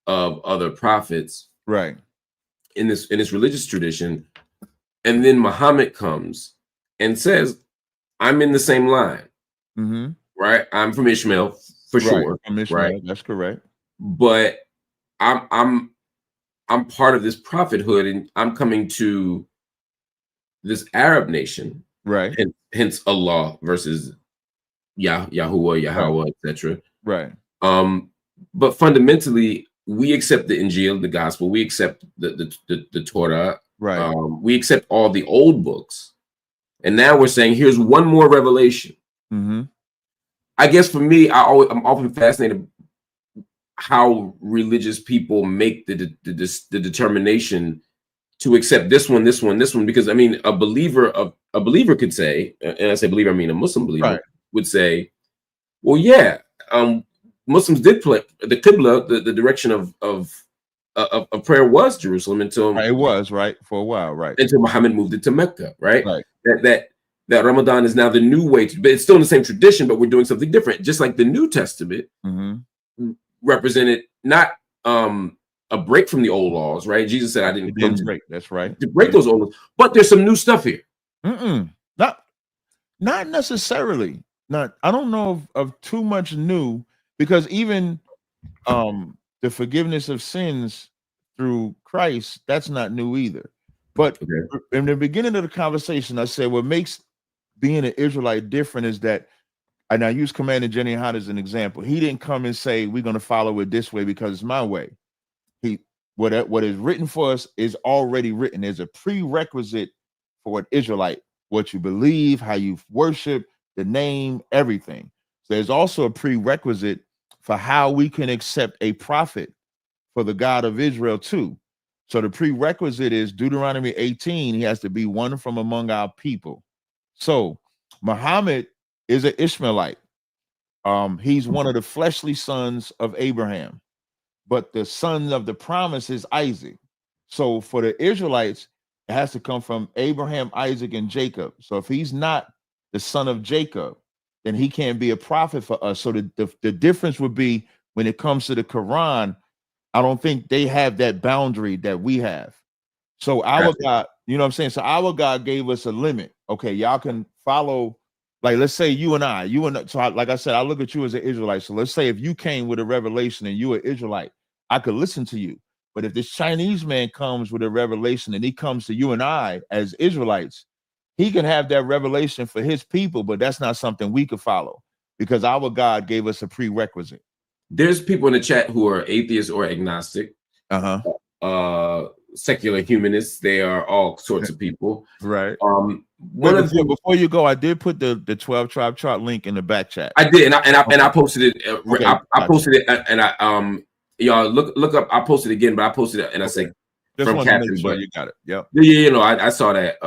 of other prophets, right, in this religious tradition, and then Muhammad comes and says, "I'm in the same line, right? I'm from Ishmael for sure, from Ishmael, right? That's correct. But I'm part of this prophethood, and I'm coming to this Arab nation, right? Hence Allah versus Yahuwah, Yahweh, etc. Right. But fundamentally, we accept the Injil, the gospel. We accept the Torah. Right. We accept all the old books. And now we're saying, here's one more revelation. Mm-hmm. I guess for me, I'm often fascinated how religious people make the determination to accept this one, because I mean, a believer could say, and I say believer, I mean a Muslim believer would say, well, yeah, Muslims did play the Qibla, the direction of prayer was Jerusalem until it was for a while, until Muhammad moved it to Mecca, right? That Ramadan is now the new way, but it's still in the same tradition, but we're doing something different. Just like the New Testament represented not a break from the old laws, right? Jesus said, "I didn't come to break." That's right. To break those old laws, but there's some new stuff here. Not necessarily. I don't know of too much new, because even the forgiveness of sins through Christ, that's not new either. But in the beginning of the conversation, I said what makes being an Israelite different is that, and I use Commander Jenny Hahn as an example. He didn't come and say, we're going to follow it this way because it's my way. What is written for us is already written. There's a prerequisite for an Israelite, what you believe, how you worship, the name, everything. So there's also a prerequisite for how we can accept a prophet for the God of Israel too. So the prerequisite is Deuteronomy 18. He has to be one from among our people. So Muhammad is an Ishmaelite. He's one of the fleshly sons of Abraham, but the son of the promise is Isaac. So for the Israelites, it has to come from Abraham, Isaac, and Jacob. So if he's not the son of Jacob, then he can't be a prophet for us. So the difference would be when it comes to the Quran, I don't think they have that boundary that we have. So our God, you know what I'm saying? So our God gave us a limit. Okay, y'all can follow, like, let's say you and I, like I said, I look at you as an Israelite. So let's say if you came with a revelation and you're an Israelite, I could listen to you. But if this Chinese man comes with a revelation and he comes to you and I as Israelites, he can have that revelation for his people, but that's not something we could follow because our God gave us a prerequisite. There's people in the chat who are atheists or agnostic, secular humanists. They are all sorts of people. Right. Before you go, I did put the 12 tribe chart link in the back chat. I did, and I posted it. I posted it, and I y'all look up. I posted it again, but I posted it, and I say from Captain. Sure you got it. Yep. Yeah, you know, I saw that.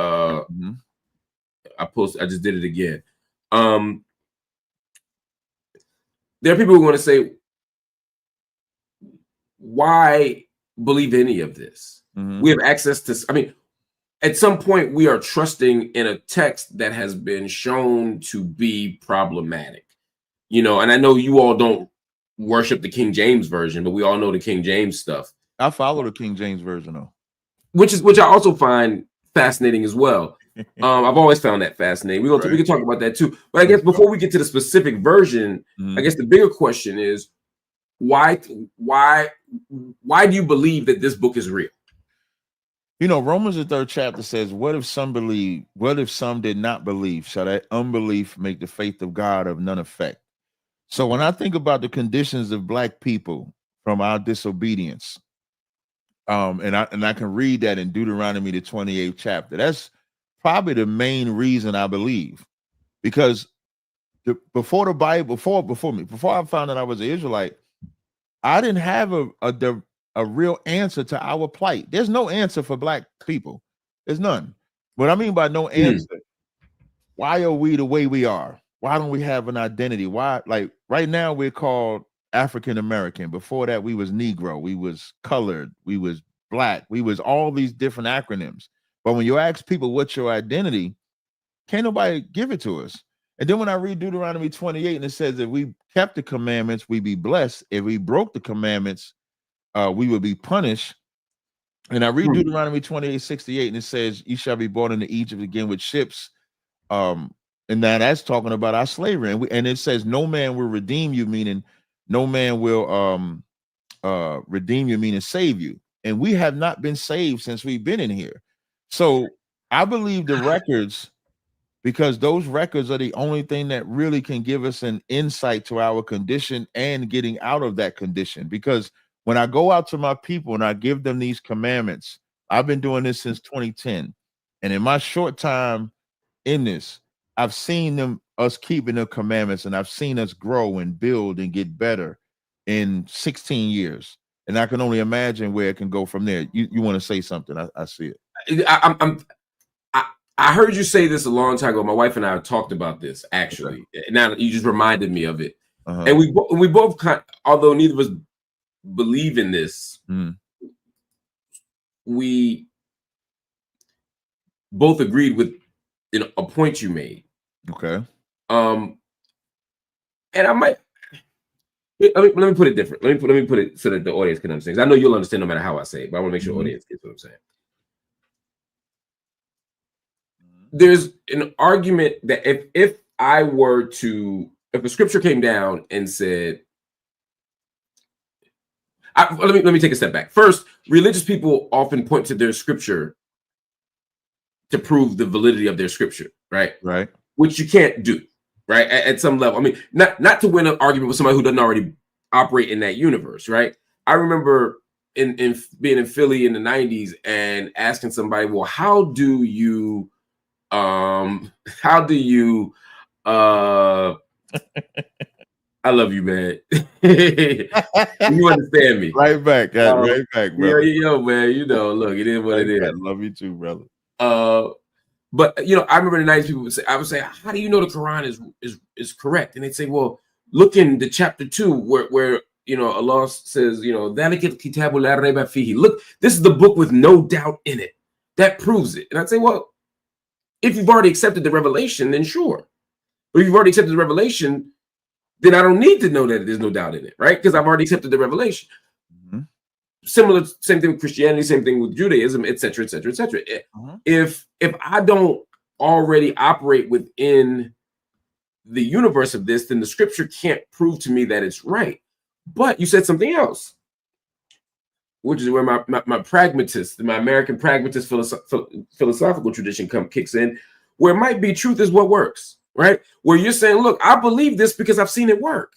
I just did it again. There are people who want to say, why believe any of this? We have access to, I mean, at some point we are trusting in a text that has been shown to be problematic, you know, and I know you all don't worship the King James version, but we all know the King James stuff. I follow the King James version though. Which I also find fascinating as well. I've always found that fascinating. We can talk about that too. But I guess before we get to the specific version, I guess the bigger question is, why do you believe that this book is real? You know, Romans the 3rd chapter says, what if some believe? What if some did not believe? Shall that unbelief make the faith of God of none effect? So when I think about the conditions of Black people from our disobedience, and I can read that in Deuteronomy the 28th chapter. That's probably the main reason I believe, because before the Bible, before I found out I was an Israelite, I didn't have a real answer to our plight. There's no answer for Black people. There's none. What I mean by no answer, why are we the way we are? Why don't we have an identity? Why, like right now we're called African American. Before that, we was Negro, we was colored, we was Black, we was all these different acronyms. But when you ask people what's your identity, can't nobody give it to us. And then when I read Deuteronomy 28 and it says if we kept the commandments, we be blessed. If we broke the commandments, we would be punished. And I read Deuteronomy 28:68 and it says, you shall be brought into Egypt again with ships. And now that's talking about our slavery. And it says, no man will redeem you, meaning no man will redeem you, meaning save you. And we have not been saved since we've been in here. So I believe the records because those records are the only thing that really can give us an insight to our condition and getting out of that condition. Because when I go out to my people and I give them these commandments, I've been doing this since 2010. And in my short time in this, I've seen us keeping the commandments, and I've seen us grow and build and get better in 16 years. And I can only imagine where it can go from there. You want to say something? I see it. I heard you say this a long time ago. My wife and I have talked about this, actually. Okay. Now you just reminded me of it. And we both, although neither of us believe in this, we both agreed with a point you made. Okay. And I might let me put it different. Let me put it so that the audience can understand. I know you'll understand no matter how I say it, but I want to make sure the audience gets what I'm saying. There's an argument that if a scripture came down and said, let me take a step back. First, religious people often point to their scripture to prove the validity of their scripture, right? Right. Which you can't do, right? At some level. I mean, not to win an argument with somebody who doesn't already operate in that universe, right? I remember in being in Philly in the 90s and asking somebody, well, how do you I love you, man. You understand me. Right back, right back, bro. Yo, man, look, it is what it is. I love you too, brother. But I remember the 90s people I would say, how do you know the Quran is correct? And they'd say, well, look in the chapter 2 where Allah says, look, this is the book with no doubt in it. That proves it. And I'd say, well, if you've already accepted the revelation, then sure. But if you've already accepted the revelation, then I don't need to know that there's no doubt in it, right? Because I've already accepted the revelation. Same thing with Christianity, same thing with Judaism, et cetera, et cetera, et cetera. If I don't already operate within the universe of this, then the scripture can't prove to me that it's right. But you said something else, which is where my pragmatist, my American pragmatist philosophical tradition kicks in, where it might be truth is what works, right? Where you're saying, look, I believe this because I've seen it work.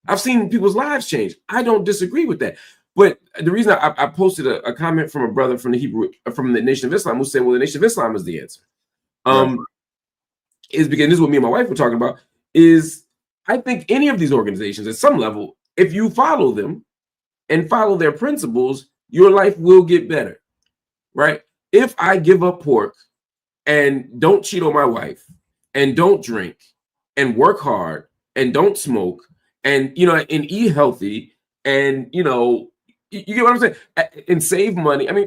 I've seen people's lives change. I don't disagree with that. But the reason I posted a comment from a brother from the Nation of Islam who said, well, the Nation of Islam is the answer. Is because this is what me and my wife were talking about, is I think any of these organizations at some level, if you follow them and follow their principles, your life will get better, right? If I give up pork and don't cheat on my wife and don't drink and work hard and don't smoke and, and eat healthy and, you get what I'm saying? And save money. I mean,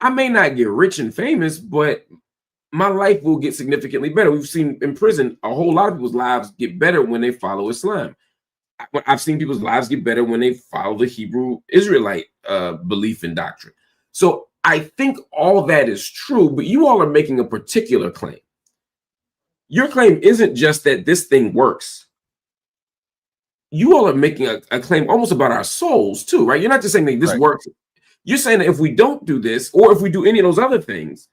I may not get rich and famous, but my life will get significantly better. We've seen in prison, a whole lot of people's lives get better when they follow Islam. I've seen people's lives get better when they follow the Hebrew Israelite belief and doctrine. So I think all that is true, but you all are making a particular claim. Your claim isn't just that this thing works. You all are making a claim almost about our souls too, right? You're not just saying that this works. You're saying that if we don't do this, or if we do any of those other things,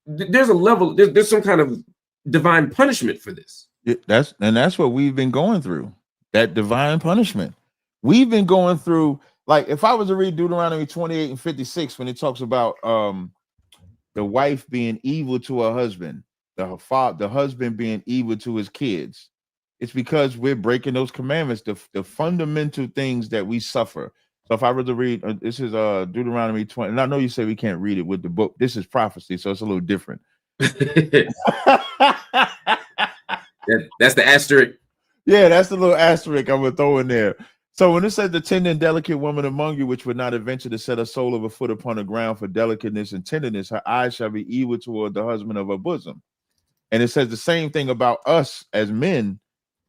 there's a level, there's some kind of divine punishment for this. That's what we've been going through. That divine punishment. We've been going through, like, if I was to read Deuteronomy 28 and 56, when it talks about the wife being evil to her husband, the husband being evil to his kids, it's because we're breaking those commandments, the fundamental things that we suffer. So if I were to read, this is Deuteronomy 20, and I know you say we can't read it with the book. This is prophecy, so it's a little different. That's the asterisk. Yeah, that's the little asterisk I'm gonna throw in there. So when it says the tender and delicate woman among you, which would not adventure to set her sole of a foot upon the ground for delicateness and tenderness, her eyes shall be evil toward the husband of her bosom. And it says the same thing about us as men,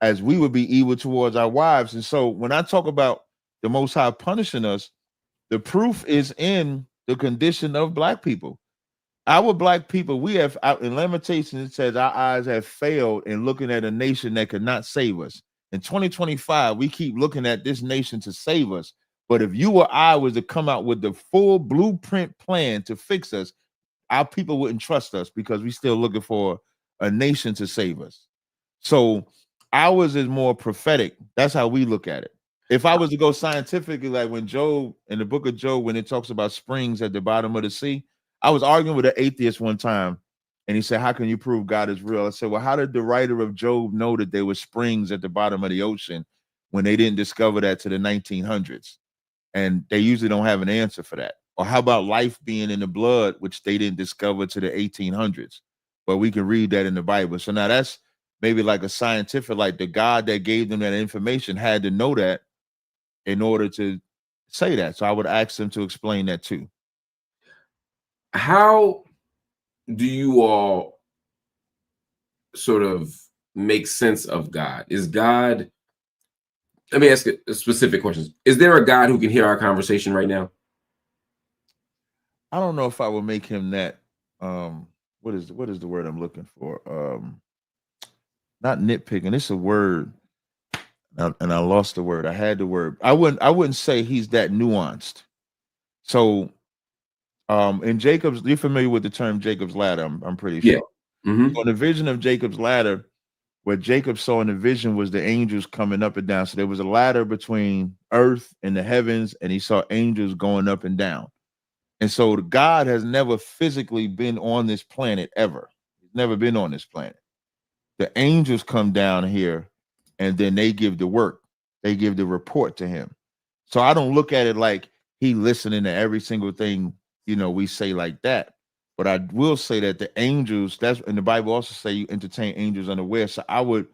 as we would be evil towards our wives. And so when I talk about the Most High punishing us, the proof is in the condition of Black people. Our Black people, we have, in Lamentations, it says our eyes have failed in looking at a nation that could not save us. In 2025, we keep looking at this nation to save us. But if you or I was to come out with the full blueprint plan to fix us, our people wouldn't trust us because we still looking for a nation to save us. So ours is more prophetic. That's how we look at it. If I was to go scientifically, like when Job, in the book of Job, when it talks about springs at the bottom of the sea, I was arguing with an atheist one time, and he said, how can you prove God is real? I said, well, how did the writer of Job know that there were springs at the bottom of the ocean when they didn't discover that to the 1900s? And they usually don't have an answer for that. Or how about life being in the blood, which they didn't discover to the 1800s? But we can read that in the Bible. So now that's maybe like a scientific, like the God that gave them that information had to know that in order to say that. So I would ask them to explain that too. How do you all sort of make sense of God? Is God, let me ask a specific question. Is there a God who can hear our conversation right now? I don't know if I would make him that. What is the word I'm looking for? Not nitpicking. It's a word, and I lost the word. I had the word. I wouldn't say he's that nuanced. So, in Jacob's, you're familiar with the term Jacob's ladder? I'm pretty sure. Yeah. Mm-hmm. So the vision of Jacob's ladder, what Jacob saw in the vision was the angels coming up and down. So there was a ladder between earth and the heavens, and he saw angels going up and down. And so God has never physically been on this planet ever. He's never been on this planet. The angels come down here, and then they give the work. They give the report to him. So I don't look at it like he listening to every single thing, we say like that. But I will say that the angels, that's in the Bible also say you entertain angels unaware. So I would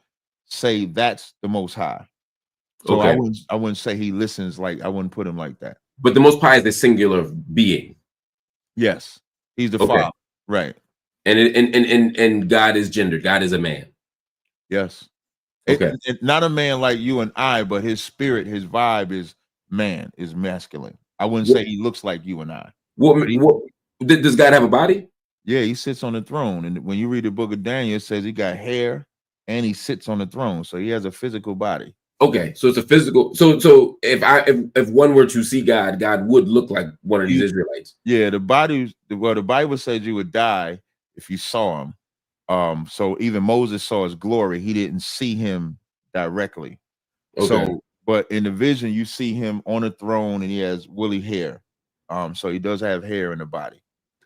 say that's the Most High. So okay. I wouldn't say he listens, like I wouldn't put him like that. But the Most High is the singular being. Yes, he's the Father, right? And God is gendered. God is a man. Yes. Okay. Not a man like you and I, but his spirit, his vibe is man, is masculine. I wouldn't say he looks like you and I. What does God have a body? Yeah, he sits on the throne. And when you read the book of Daniel, it says he got hair and he sits on the throne. So he has a physical body. Okay, so it's a physical. So if one were to see God, God would look like one of these Israelites. Yeah, the Bible says you would die if you saw him. So even Moses saw his glory. He didn't see him directly. Okay. So, but in the vision, you see him on a throne and he has woolly hair. So he does have hair in the body.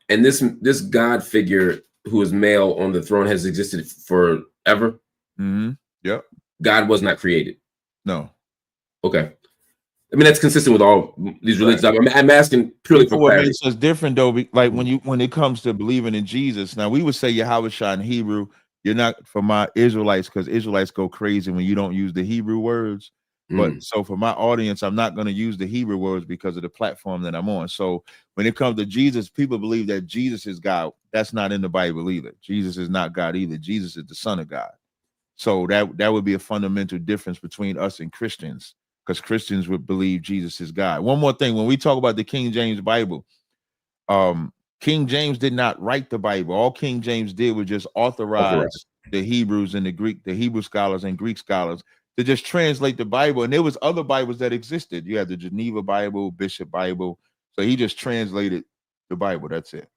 And this God figure who is male on the throne has existed forever. Mm-hmm. Yep. God was not created. No. Okay. I mean, that's consistent with all these religions. Right. I'm asking purely for clarity. What makes us different, though, like when it comes to believing in Jesus. Now, we would say Yahweh in Hebrew. You're not for my Israelites, because Israelites go crazy when you don't use the Hebrew words. But so for my audience, I'm not going to use the Hebrew words because of the platform that I'm on. So when it comes to Jesus, people believe that Jesus is God. That's not in the Bible either. Jesus is not God either. Jesus is the Son of God. So that would be a fundamental difference between us and Christians, because Christians would believe Jesus is God. One more thing, when we talk about the King James Bible, King James did not write the Bible. All King James did was just authorize the Hebrews and the Hebrew scholars and Greek scholars to just translate the Bible. And there was other Bibles that existed. You had the Geneva Bible, Bishop Bible. So he just translated the Bible. That's it.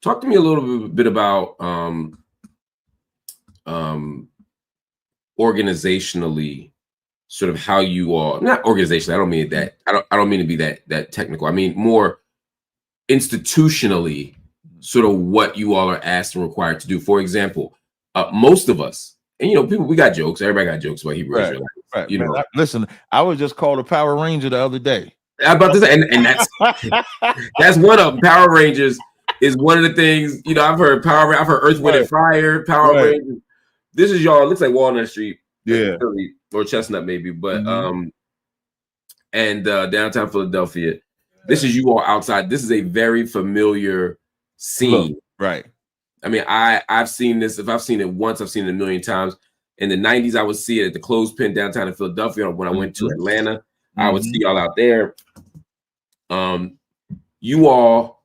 Talk to me a little bit about organizationally, sort of how you all, not organizationally, I don't mean that, I don't mean to be that technical. I mean more institutionally, sort of what you all are asked and required to do. For example, most of us, and people, we got jokes. Everybody got jokes about Hebrew Israelites. Right. Listen, I was just called a Power Ranger the other day. I'm about to say, and that's one of them. Power Rangers is one of the things. I've heard I've heard Earth, Wind, and Fire, Power Rangers. This is y'all. It looks like Walnut Street, or Chestnut maybe, but and downtown Philadelphia. This is you all outside. This is a very familiar scene. Right. I mean, I've seen this. If I've seen it once, I've seen it a million times. In the 90s, I would see it at the Clothespin downtown in Philadelphia. When I went to Atlanta, I would see y'all out there. You all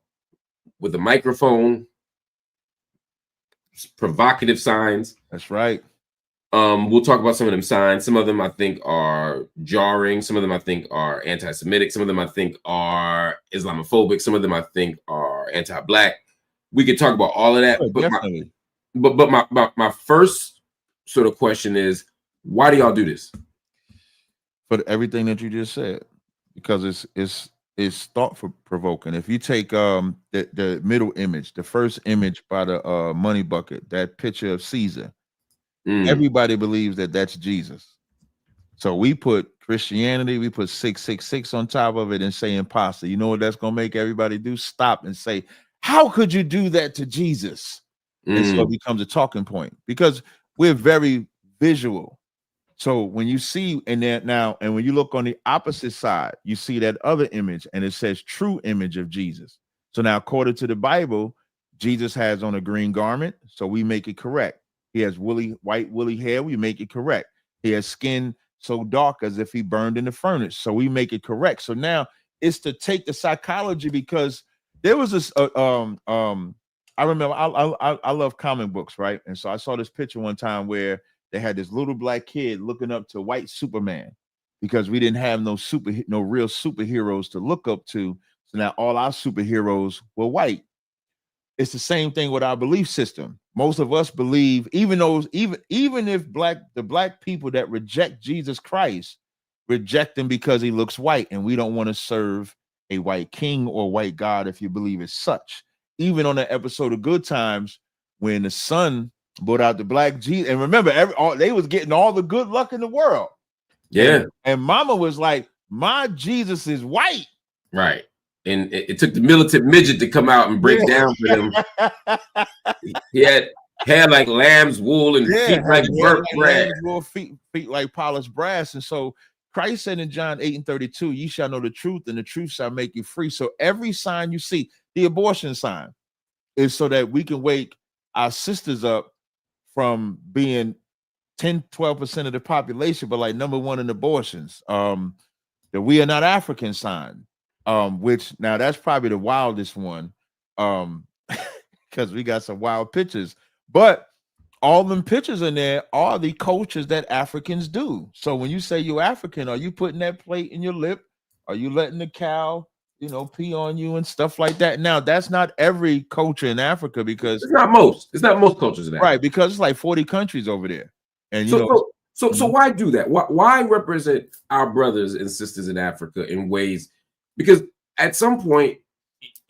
with a microphone, provocative signs. That's right. We'll talk about some of them signs. Some of them I think are jarring. Some of them I think are anti-Semitic. Some of them I think are Islamophobic. Some of them I think are anti-Black. we could talk about all of that. Oh, But definitely. my first sort of question is, why do y'all do this? For everything that you just said, because it's thought for provoking. If you take the middle image, the first image by the money bucket, that picture of Caesar, everybody believes that that's Jesus. So we put Christianity, we put 666 on top of it and say imposter. You know what that's gonna make everybody do? Stop and say, how could you do that to Jesus? And so it becomes a talking point because we're very visual. So when you see in that now, and when you look on the opposite side, you see that other image and it says true image of Jesus. So now, according to the Bible, Jesus has on a green garment, so we make it correct. He has white woolly hair, we make it correct. He has skin so dark as if he burned in the furnace, so we make it correct. So now it's to take the psychology, because there was this I remember I love comic books, right? And so I saw this picture one time where they had this little black kid looking up to white Superman because we didn't have no real superheroes to look up to. So now all our superheroes were white. It's the same thing with our belief system. Most of us believe, even if the black people that reject Jesus Christ reject him because he looks white, and we don't want to serve a white king or white God if you believe it's such. Even on that episode of Good Times, when the son brought out the black Jesus, and remember, they was getting all the good luck in the world. Yeah. And Mama was like, my Jesus is white. Right. And it took the militant midget to come out and break down for them. He had hair like lamb's wool and feet like burnt brass. Feet like polished brass. And so Christ said in John 8:32, ye shall know the truth, and the truth shall make you free. So every sign you see, the abortion sign, is so that we can wake our sisters up from being 10-12% of the population, but like number one in abortions. The we are not African sign, which now that's probably the wildest one, because we got some wild pictures, but all them pictures in there are the cultures that Africans do. So when you say you're African, are you putting that plate in your lip? Are you letting the cow, pee on you and stuff like that? Now, that's not every culture in Africa, because it's not most cultures in Africa. Right, because it's like 40 countries over there. And so why do that? Why represent our brothers and sisters in Africa in ways? Because at some point,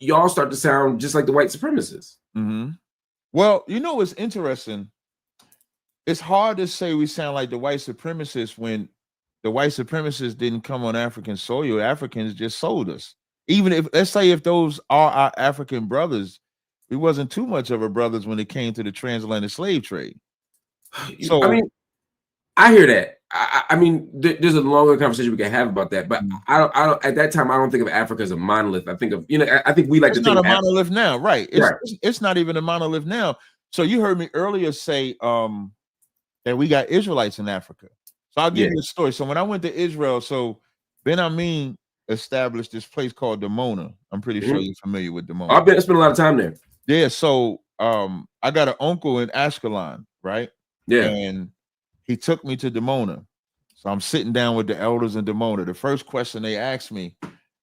y'all start to sound just like the white supremacists. Well, what's interesting? It's hard to say we sound like the white supremacists when the white supremacists didn't come on African soil. Africans just sold us. Even if, let's say, if those are our African brothers, we wasn't too much of our brothers when it came to the transatlantic slave trade. So I mean, I hear that. I mean, there's a longer conversation we can have about that, but I don't. At that time, I don't think of Africa as a monolith. I think of, I think we like to think. It's not a monolith now, right? It's not even a monolith now. So you heard me earlier say that we got Israelites in Africa. So I'll give you a story. So when I went to Israel, so Ben Amin established this place called Dimona. I'm pretty sure you're familiar with Dimona. I spent a lot of time there. Yeah. So I got an uncle in Ashkelon, right? Yeah. And he took me to Dimona. So I'm sitting down with the elders in Dimona. The first question they asked me,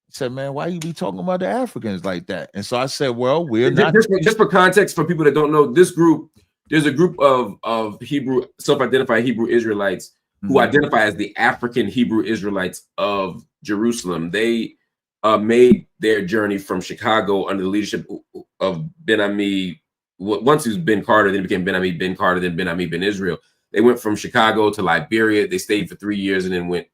said, man, why you be talking about the Africans like that? And so I said, well, we're not. Just for context, for people that don't know, this group, there's a group of Hebrew, self-identified Hebrew Israelites who identify as the African Hebrew Israelites of Jerusalem. They made their journey from Chicago under the leadership of Ben Ami. Once he was Ben Carter, then it became Ben Ami Ben Carter, then Ben Ami Ben Israel. They went from Chicago to Liberia. They stayed for 3 years and then went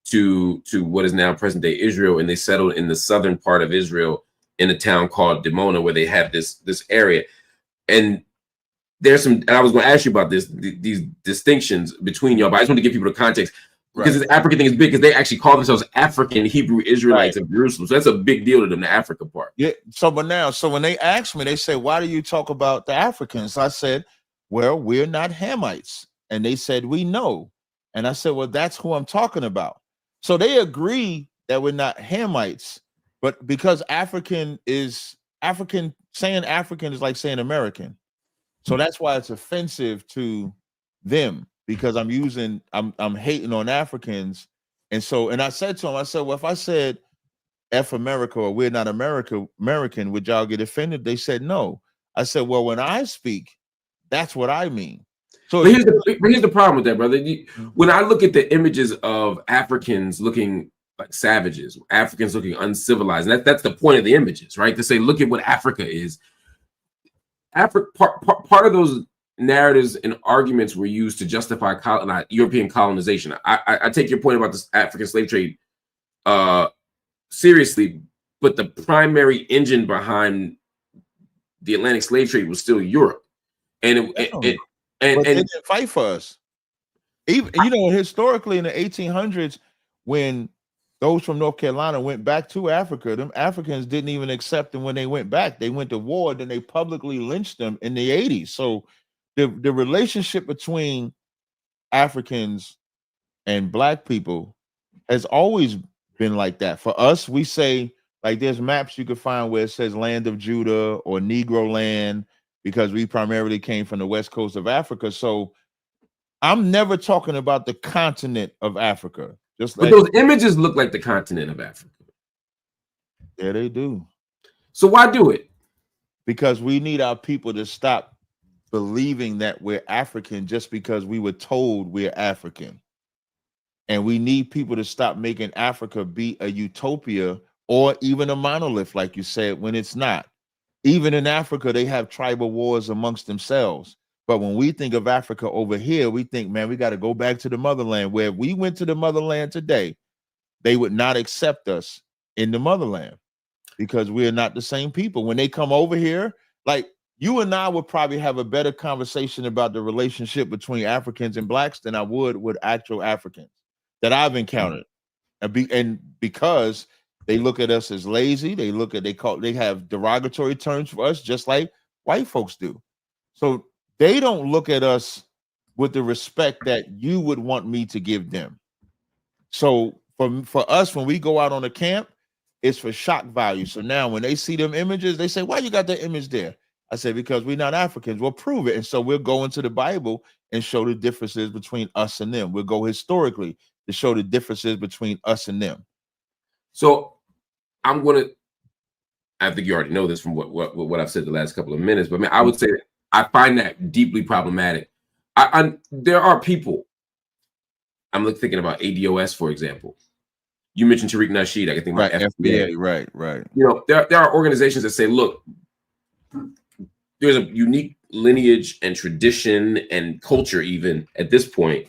to what is now present day Israel, and they settled in the southern part of Israel in a town called Dimona, where they have this area. And there's some, and I was going to ask you about these distinctions between y'all, but I just want to give people the context, because this African thing is big, because they actually call themselves African Hebrew Israelites of Jerusalem. So that's a big deal to them, the Africa part. Yeah. So when they asked me, they said, why do you talk about the Africans? I said, well, we're not Hamites. And they said, we know. And I said, well, that's who I'm talking about. So they agree that we're not Hamites, but because saying African is like saying American. So that's why it's offensive to them, because I'm hating on Africans. And I said to him, I said, well, if I said F America or we're not American, would y'all get offended? They said no. I said, well, when I speak, that's what I mean. So but here's the problem with that, brother. When I look at the images of Africans looking like savages, Africans looking uncivilized, and that's the point of the images, right? To say, look at what Africa is. Africa, part of those narratives and arguments were used to justify European colonization. I take your point about this African slave trade seriously, but the primary engine behind the Atlantic slave trade was still Europe, and they didn't fight for us. Even historically in the 1800s, when those from North Carolina went back to Africa, them Africans didn't even accept them when they went back. They went to war, then they publicly lynched them in the 80s. So the relationship between Africans and Black people has always been like that. For us, we say, like, there's maps you can find where it says Land of Judah or Negro Land, because we primarily came from the west coast of Africa. So I'm never talking about the continent of Africa. But those images look like the continent of Africa. Yeah, they do. So why do it? Because we need our people to stop believing that we're African just because we were told we're African. And we need people to stop making Africa be a utopia or even a monolith, like you said, when it's not. Even in Africa, they have tribal wars amongst themselves. But when we think of Africa over here, we think, man, we got to go back to the motherland. Where if we went to the motherland today, they would not accept us in the motherland because we're not the same people. When they come over here, like you and I would probably have a better conversation about the relationship between Africans and Blacks than I would with actual Africans that I've encountered. And because they look at us as lazy, they have derogatory terms for us, just like white folks do. So they don't look at us with the respect that you would want me to give them. So for us, when we go out on a camp, it's for shock value. So now when they see them images, they say, why you got that image there? I said, because we're not Africans. We'll prove it. And so we'll go into the Bible and show the differences between us and them. We'll go historically to show the differences between us and them. So I think you already know this from what I've said the last couple of minutes, but I would say I find that deeply problematic. There are people. I'm thinking about ADOS, for example. You mentioned Tariq Nasheed. I can think about FBA. Right. There are organizations that say, look, there's a unique lineage and tradition and culture, even at this point,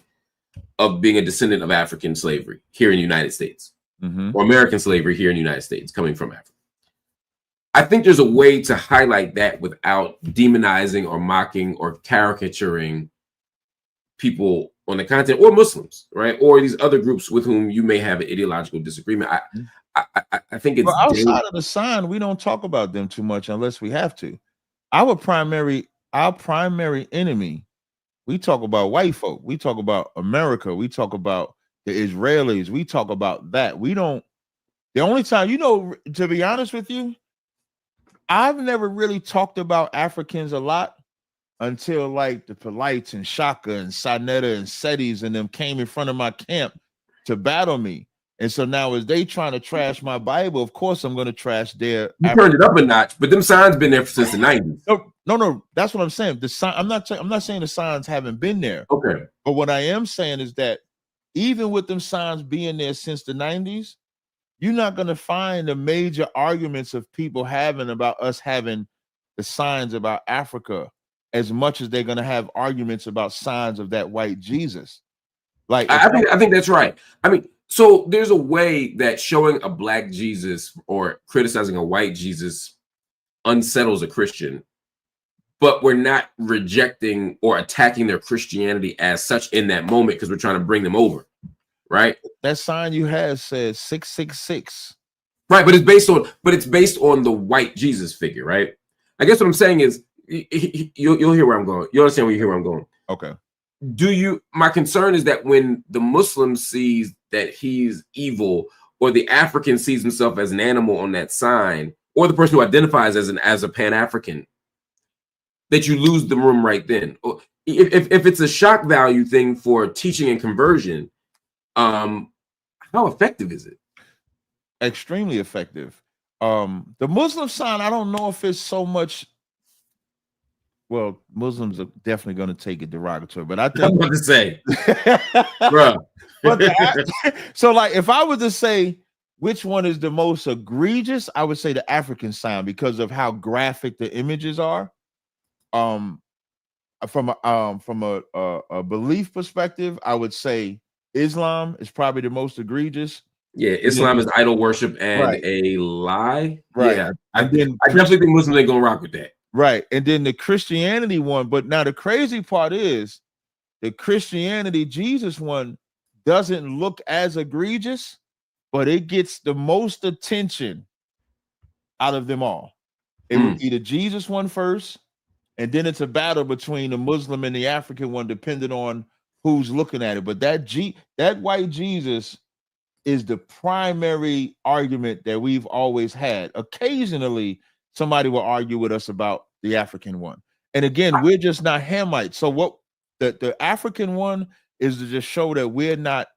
of being a descendant of African slavery here in the United States, or American slavery here in the United States, coming from Africa. I think there's a way to highlight that without demonizing or mocking or caricaturing people on the continent or Muslims, right? Or these other groups with whom you may have an ideological disagreement. I think it's outside of the sign, we don't talk about them too much unless we have to. Our primary enemy, we talk about white folk, we talk about America, we talk about the Israelis, we talk about that. We don't, the only time, to be honest with you, I've never really talked about Africans a lot until like the Polites and Shaka and Sanetta and Setis and them came in front of my camp to battle me. And so now as they trying to trash my Bible, of course I'm going to trash their. You turned it up a notch, but them signs been there since the 90s. No, that's what I'm saying. The sign, I'm not saying the signs haven't been there. Okay. But what I am saying is that even with them signs being there since the 90s, you're not going to find the major arguments of people having about us having the signs about Africa as much as they're going to have arguments about signs of that white Jesus. Like I think that's right. I mean, so there's a way that showing a black Jesus or criticizing a white Jesus unsettles a Christian, but we're not rejecting or attacking their Christianity as such in that moment because we're trying to bring them over, right? That sign you have says 666. Right, but it's based on the white Jesus figure, right? I guess what I'm saying is you'll hear where I'm going. You understand where you hear where I'm going. Okay. My concern is that when the Muslim sees that he's evil, or the African sees himself as an animal on that sign, or the person who identifies as a Pan-African, that you lose the room right then. If it's a shock value thing for teaching and conversion, how effective is it? Extremely effective. The Muslim sign, I don't know if it's so much well, Muslims are definitely going to take it derogatory, but I I'm think about to say, bro. but so like if I were to say which one is the most egregious, I would say the African sign because of how graphic the images are. From a belief perspective, I would say Islam is probably the most egregious. Yeah, And then Islam is idol worship and right, a lie. right. Yeah, I And then definitely think Muslims ain't gonna rock with that. right, and then the Christianity one. But now the crazy part is the Christianity Jesus one doesn't look as egregious, but it gets the most attention out of them all. It would be the Jesus one first, and then it's a battle between the Muslim and the African one, depending on who's looking at it. But that white Jesus is the primary argument that we've always had. Occasionally, somebody will argue with us about the African one. And again, we're just not Hamites. So what the African one is to just show that we're not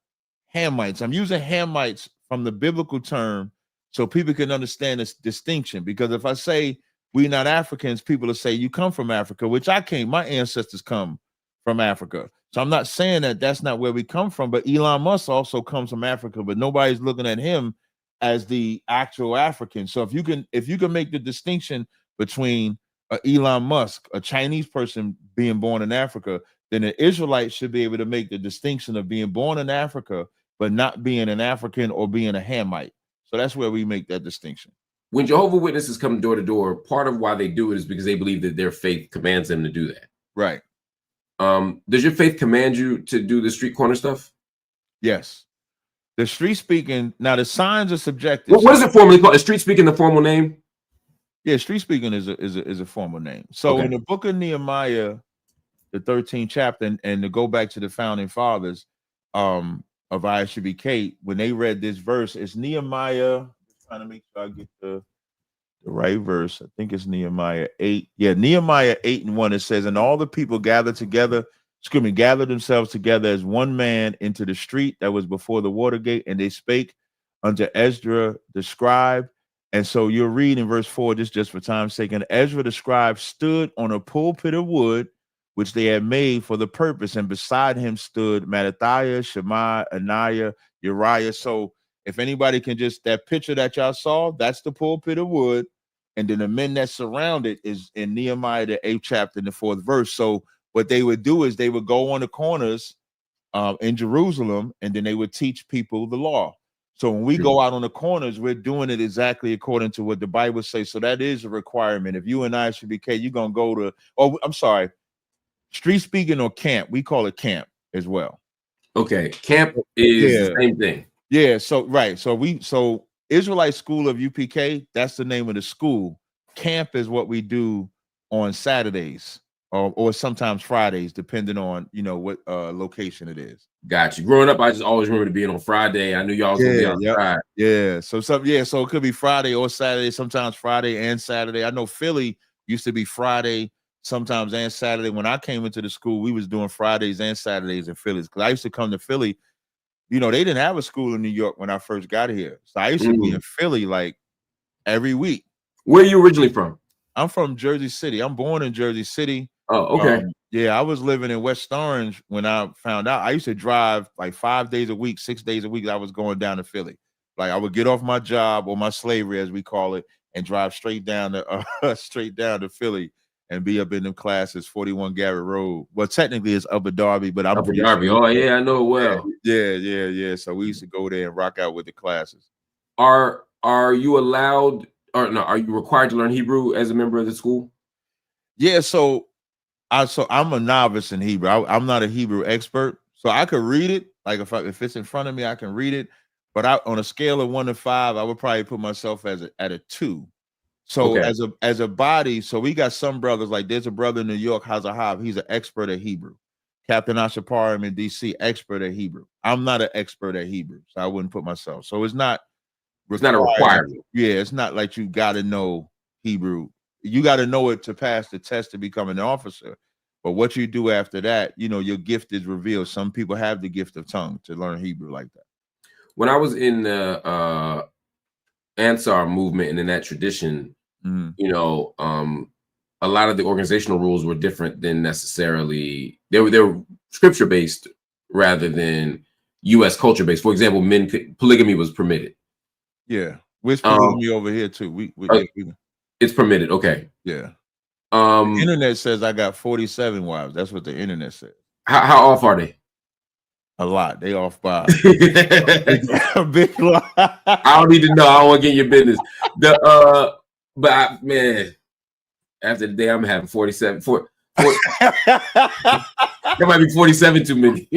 Hamites. I'm using Hamites from the biblical term so people can understand this distinction. Because if I say we're not Africans, people will say you come from Africa, which I came. My ancestors come from Africa. So I'm not saying that that's not where we come from, but Elon Musk also comes from Africa, but nobody's looking at him as the actual African. So if you can make the distinction between Elon Musk, a Chinese person being born in Africa, then an Israelite should be able to make the distinction of being born in Africa, but not being an African or being a Hamite. So that's where we make that distinction. When Jehovah's Witnesses come door to door, part of why they do it is because they believe that their faith commands them to do that. Right. Does your faith command you to do the street corner stuff? Yes. The street speaking, now the signs are subjective. What is it formally called? Is street speaking the formal name? Yeah, street speaking is a formal name. So in the book of Nehemiah, the 13th chapter, and to go back to the founding fathers of ISUBK, when they read this verse, it's Nehemiah. I'm trying to make sure I get the right verse. I think it's Nehemiah 8. Yeah, Nehemiah 8:1. It says, and all the people gathered themselves together as one man into the street that was before the water gate, and they spake unto Ezra the scribe. And so you're reading verse 4, just for time's sake. And Ezra the scribe stood on a pulpit of wood, which they had made for the purpose. And beside him stood Mattathiah, Shema, Ananiah, Uriah. So if anybody can that picture that y'all saw, that's the pulpit of wood. And then the men that surround it is in Nehemiah, the 8th chapter, in the 4th verse. So what they would do is they would go on the corners in Jerusalem, and then they would teach people the law. So when we go out on the corners, we're doing it exactly according to what the Bible says. So that is a requirement. If you and I should be, you're going to go to, street speaking or camp. We call it camp as well. Okay. Camp is the same thing. Yeah. So, right. So Israelite School of UPK, that's the name of the school. Camp is what we do on Saturdays or sometimes Fridays, depending on, what location it is. Got you. Growing up, I just always remember being on Friday. I knew y'all was gonna be outside. Yeah. So it could be Friday or Saturday, sometimes Friday and Saturday. I know Philly used to be Friday sometimes and Saturday. When I came into the school, we was doing Fridays and Saturdays in Philly. Because I used to come to Philly. They didn't have a school in New York when I first got here. So I used to be in Philly like every week. Where are you originally from? I'm from Jersey City. I'm born in Jersey City. Oh, okay. I was living in West Orange when I found out. I used to drive like 5 days a week, 6 days a week. I was going down to Philly. Like I would get off my job or my slavery, as we call it, and drive straight down to Philly and be up in them classes, 41 Garrett Road. Well, technically it's Upper Darby, but I'm Upper Darby. Oh yeah, I know it well. Yeah. So we used to go there and rock out with the classes. Are you allowed, or no? Are you required to learn Hebrew as a member of the school? Yeah. So I'm a novice in Hebrew. I'm not a Hebrew expert, so I could read it. Like if it's in front of me, I can read it. But on a scale of 1 to 5, I would probably put myself at a 2. So as a body, so we got some brothers, like there's a brother in New York, Hazahab. He's an expert at Hebrew. Captain Ashaparim in DC, expert at Hebrew. I'm not an expert at Hebrew, so I wouldn't put myself. So it's not a requirement. Yeah, it's not like you got to know Hebrew. You got to know it to pass the test to become an officer. But what you do after that, your gift is revealed. Some people have the gift of tongue to learn Hebrew like that. When I was in the Ansar movement and in that tradition, a lot of the organizational rules were different than necessarily they were scripture based rather than U.S. culture based. For example, polygamy was permitted. Yeah, which polygamy over here too. It's permitted. Okay. Yeah. The internet says I got 47 wives. That's what the internet says. How off are they? A lot. They off by a big lot. I don't need to know. I don't want to get your business. Man, after the day I'm having 47. There might be 47 too many.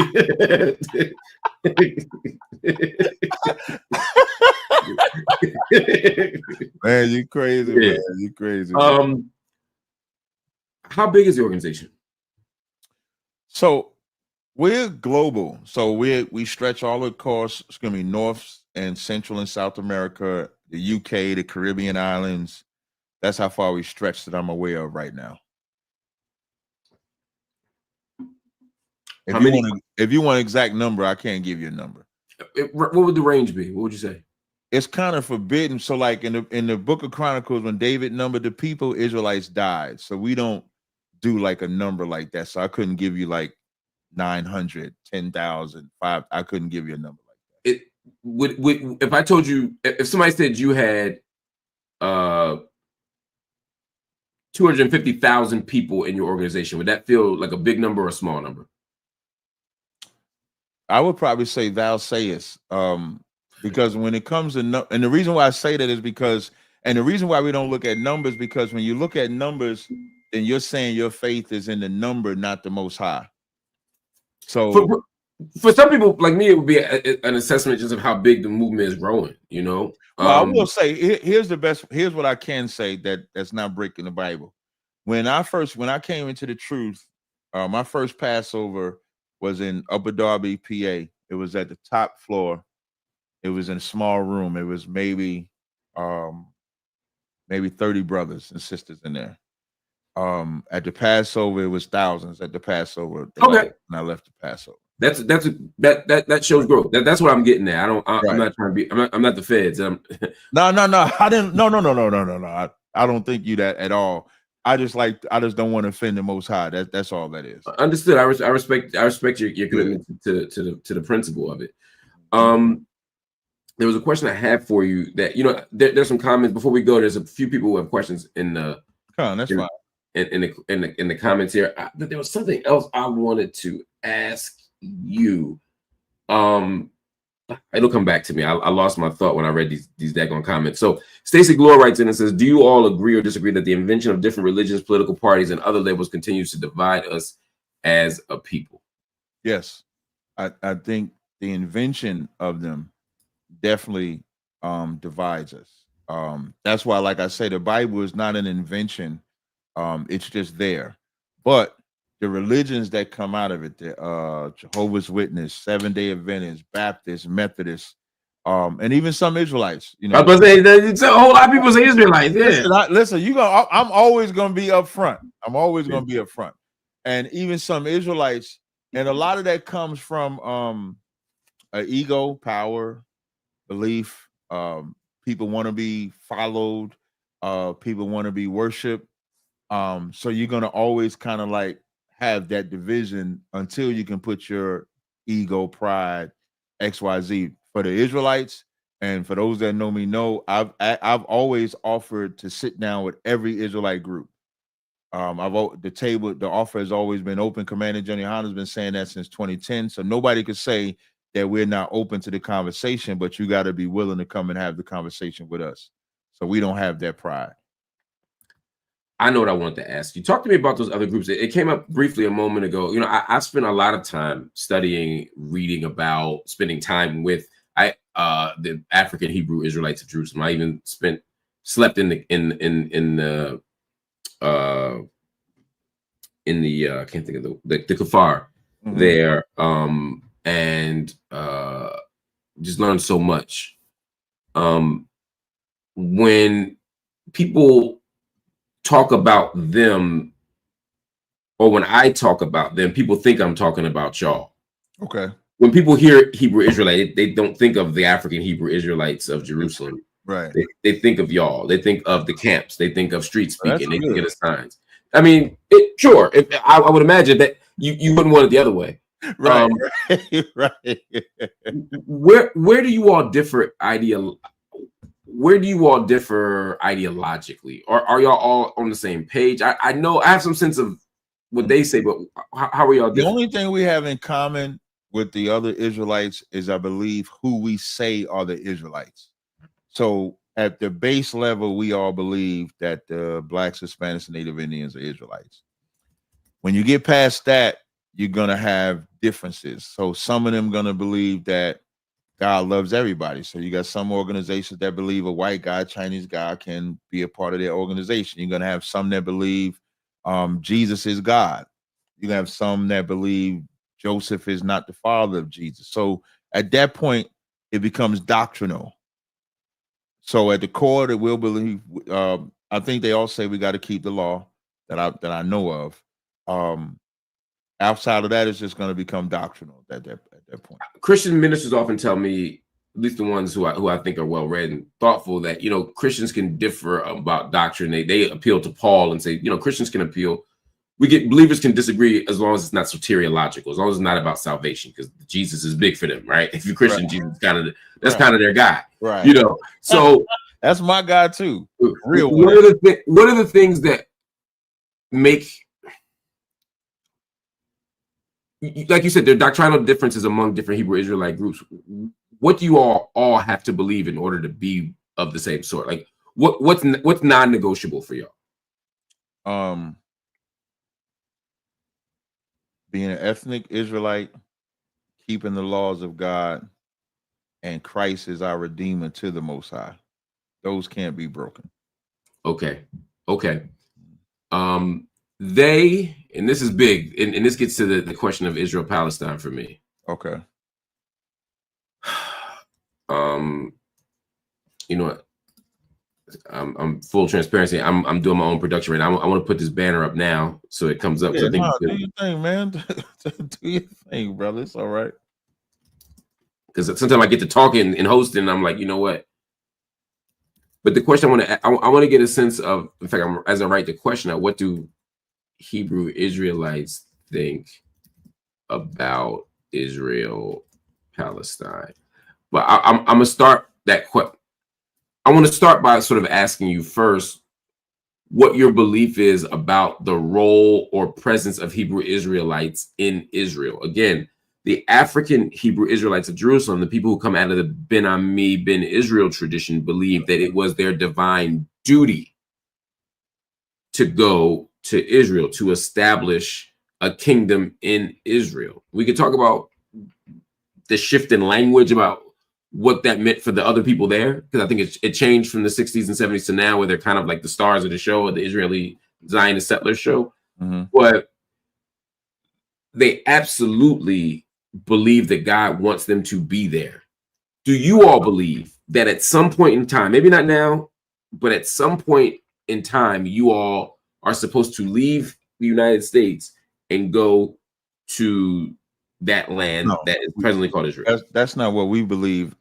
Man, you crazy, yeah. Man. You crazy. Man. How big is the organization? So we're global. So we stretch all across. It's gonna be North and Central and South America, the UK, the Caribbean islands. That's how far we stretch that I'm aware of right now. If you want an exact number, I can't give you a number. What would the range be? What would you say? It's kind of forbidden. So like in the book of Chronicles, when David numbered the people, Israelites died. So we don't do like a number like that. So I couldn't give you like 900, 10,000, 5. I couldn't give you a number like that. It would if I told you, if somebody said you had 250,000 people in your organization, would that feel like a big number or a small number? I would probably say thou sayest, because when it comes to and the reason why I say that is because, and the reason why we don't look at numbers, because when you look at numbers, then you're saying your faith is in the number, not the Most High. So for some people like me, it would be an assessment just of how big the movement is growing. You know, well, I will say here's what I can say that's not breaking the Bible. When I came into the truth, my first Passover was in Upper Darby, PA. It was at the top floor. It was in a small room. It was maybe 30 brothers and sisters in there. At the Passover, it was thousands at the Passover. Okay. And I left the Passover. That shows growth. That's what I'm getting at. I'm not trying to be. I'm not the feds. No. I didn't. No. I don't think you that at all. I just don't want to offend the Most High. That's all that is. Understood. I respect your commitment to the principle of it. There was a question I had for you that there's some comments before we go. There's a few people who have questions in the. That's fine. In the comments here, but there was something else I wanted to ask you. It'll come back to me. I lost my thought when I read these daggone comments. So Stacy Glore writes in and says, do you all agree or disagree that the invention of different religions, political parties, and other labels continues to divide us as a people? Yes. I think the invention of them definitely divides us. That's why, like I say, the Bible is not an invention. It's just there. But the religions that come out of it, the Jehovah's Witness, Seventh-day Adventists, Baptists, Methodists, and even some Israelites. I was going to say, a whole lot of people say Israelites. Yeah. Listen, I'm always going to be upfront. I'm always going to be upfront. And even some Israelites, and a lot of that comes from ego, power, belief. People want to be followed. People want to be worshipped. So you're going to always kind of like have that division until you can put your ego, pride, XYZ. For the Israelites, and for those that know me I've always offered to sit down with every Israelite group. The offer has always been open. Commander General Honda's been saying that since 2010. So nobody could say that we're not open to the conversation, but you got to be willing to come and have the conversation with us. So we don't have that pride. I know what I wanted to ask you. Talk to me about those other groups. It came up briefly a moment ago. I spent a lot of time studying, reading about, spending time with the African Hebrew Israelites of Jerusalem. I even slept in the I can't think of the kafar there, and just learned so much. When people talk about them, or when I talk about them, people think I'm talking about y'all. Okay. When people hear Hebrew Israelite, they don't think of the African Hebrew Israelites of Jerusalem. Right. They think of y'all. They think of the camps. They think of street speaking. They think of the signs. I mean, sure. If I would imagine that you wouldn't want it the other way. Right, right. Where do you all differ where do you all differ ideologically? Or are y'all all on the same page? I know I have some sense of what they say, but how are y'all different? The only thing we have in common with the other Israelites is, I believe, who we say are the Israelites. So at the base level, we all believe that the Blacks, Hispanics, and Native Indians are Israelites. When you get past that, you're going to have differences. So some of them going to believe that God loves everybody. So you got some organizations that believe a white guy, Chinese guy can be a part of their organization. You're going to have some that believe Jesus is God. You're going to have some that believe Joseph is not the father of Jesus. So at that point, it becomes doctrinal. So at the core, that we'll believe. I think they all say we got to keep the law that I know of. Outside of that, it's just going to become doctrinal at that point. Christian ministers often tell me, at least the ones who I think are well read and thoughtful, that Christians can differ about doctrine. They appeal to Paul and say, Christians can appeal. Believers can disagree as long as it's not soteriological, as long as it's not about salvation, because Jesus is big for them, right? If you're Christian, right. Jesus that's kind of their guy, right? So that's my guy too. Real what are the things that make, like you said, there are doctrinal differences among different Hebrew Israelite groups. What do you all have to believe in order to be of the same sort? Like what's non-negotiable for y'all? Being an ethnic Israelite, keeping the laws of God, and Christ is our Redeemer to the Most High. Those can't be broken. Okay. And this is big, and this gets to the question of Israel Palestine for me. Okay. I'm full transparency. I'm doing my own production right now. I want to put this banner up now so it comes up. Yeah, do your thing, man. Do your thing, brother. It's all right. Because sometimes I get to talking and hosting, and I'm like, you know what? But the question I want to get a sense of, in fact, as I write the question out, what do Hebrew Israelites think about Israel Palestine? But I'm gonna start that question. I want to start by sort of asking you first what your belief is about the role or presence of Hebrew Israelites in Israel. Again, the African Hebrew Israelites of Jerusalem, the people who come out of the Ben Ami, Ben Israel tradition, believe that it was their divine duty to go to Israel, to establish a kingdom in Israel. We could talk about the shift in language about what that meant for the other people there, because I think it changed from the 60s and 70s to now, where they're kind of like the stars of the show, of the Israeli Zionist settlers show. Mm-hmm. But they absolutely believe that God wants them to be there. Do you all believe that at some point in time, maybe not now, but at some point in time, you all are supposed to leave the United States and go to that land that is presently called Israel? That's not what we believe.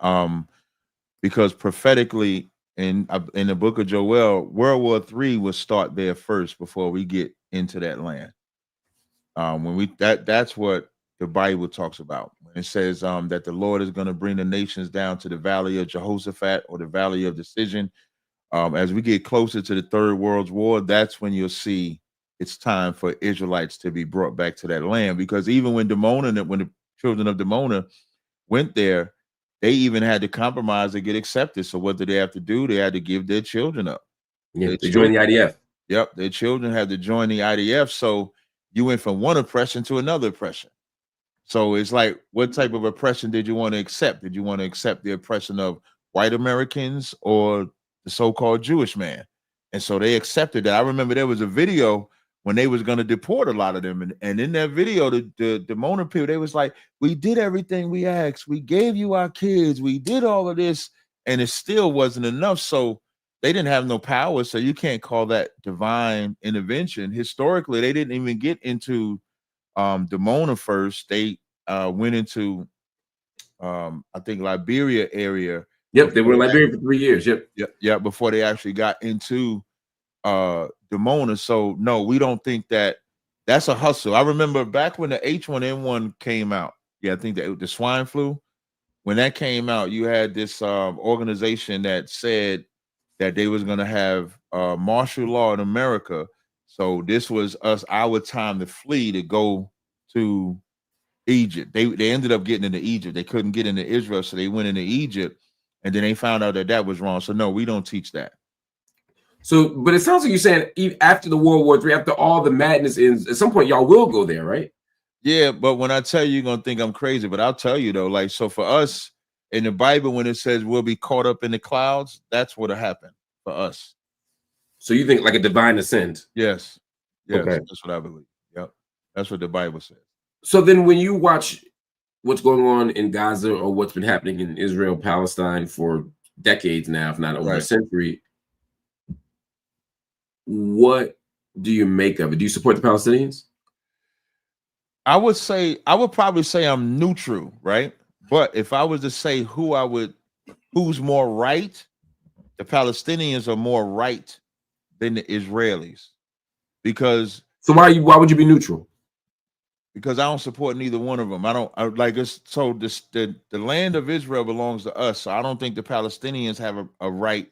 Because prophetically in the book of Joel, World War III will start there first before we get into that land. That's what the Bible talks about when it says that the Lord is going to bring the nations down to the valley of Jehoshaphat, or the valley of decision. As we get closer to the Third World War, that's when you'll see it's time for Israelites to be brought back to that land. Because even when the children of Dimona went there, they even had to compromise to get accepted. So what did they have to do? They had to give their children up. Yeah, they joined the IDF. Yep, their children had to join the IDF. So you went from one oppression to another oppression. So it's like, what type of oppression did you want to accept? Did you want to accept the oppression of white Americans or the so-called Jewish man? And so they accepted that. I remember there was a video when they was going to deport a lot of them. And in that video, the Mona people, they was like, we did everything we asked. We gave you our kids. We did all of this. And it still wasn't enough. So they didn't have no power. So you can't call that divine intervention. Historically, they didn't even get into Dimona first. They went into, I think, Liberia area. Yep, they were in Liberia for 3 years. Yep. Yeah, before they actually got into Demona. So no, we don't think that that's a hustle. I remember back when the H1N1 came out. Yeah, I think the swine flu, when that came out, you had this organization that said that they was going to have martial law in America. So this was our time to flee, to go to Egypt. They ended up getting into Egypt. They couldn't get into Israel, so they went into Egypt, and then they found out that was wrong. So no, we don't teach that. So, but it sounds like you're saying after the World War III, after all the madness ends, at some point y'all will go there, right? Yeah, but when I tell you, you're gonna think I'm crazy. But I'll tell you though, like, so for us in the Bible, when it says we'll be caught up in the clouds, that's what'll happen for us. So you think like a divine ascent? Yes. Okay. That's what I believe. Yep, that's what the Bible says. So then, when you watch what's going on in Gaza or what's been happening in Israel, Palestine for decades now, if not over a century, what do you make of it? Do you support the Palestinians? I would probably say I'm neutral, right? But if I was to say who's more right, the Palestinians are more right than the Israelis. Because so why would you be neutral? Because I don't support neither one of them. The land of Israel belongs to us. So I don't think the Palestinians have a right,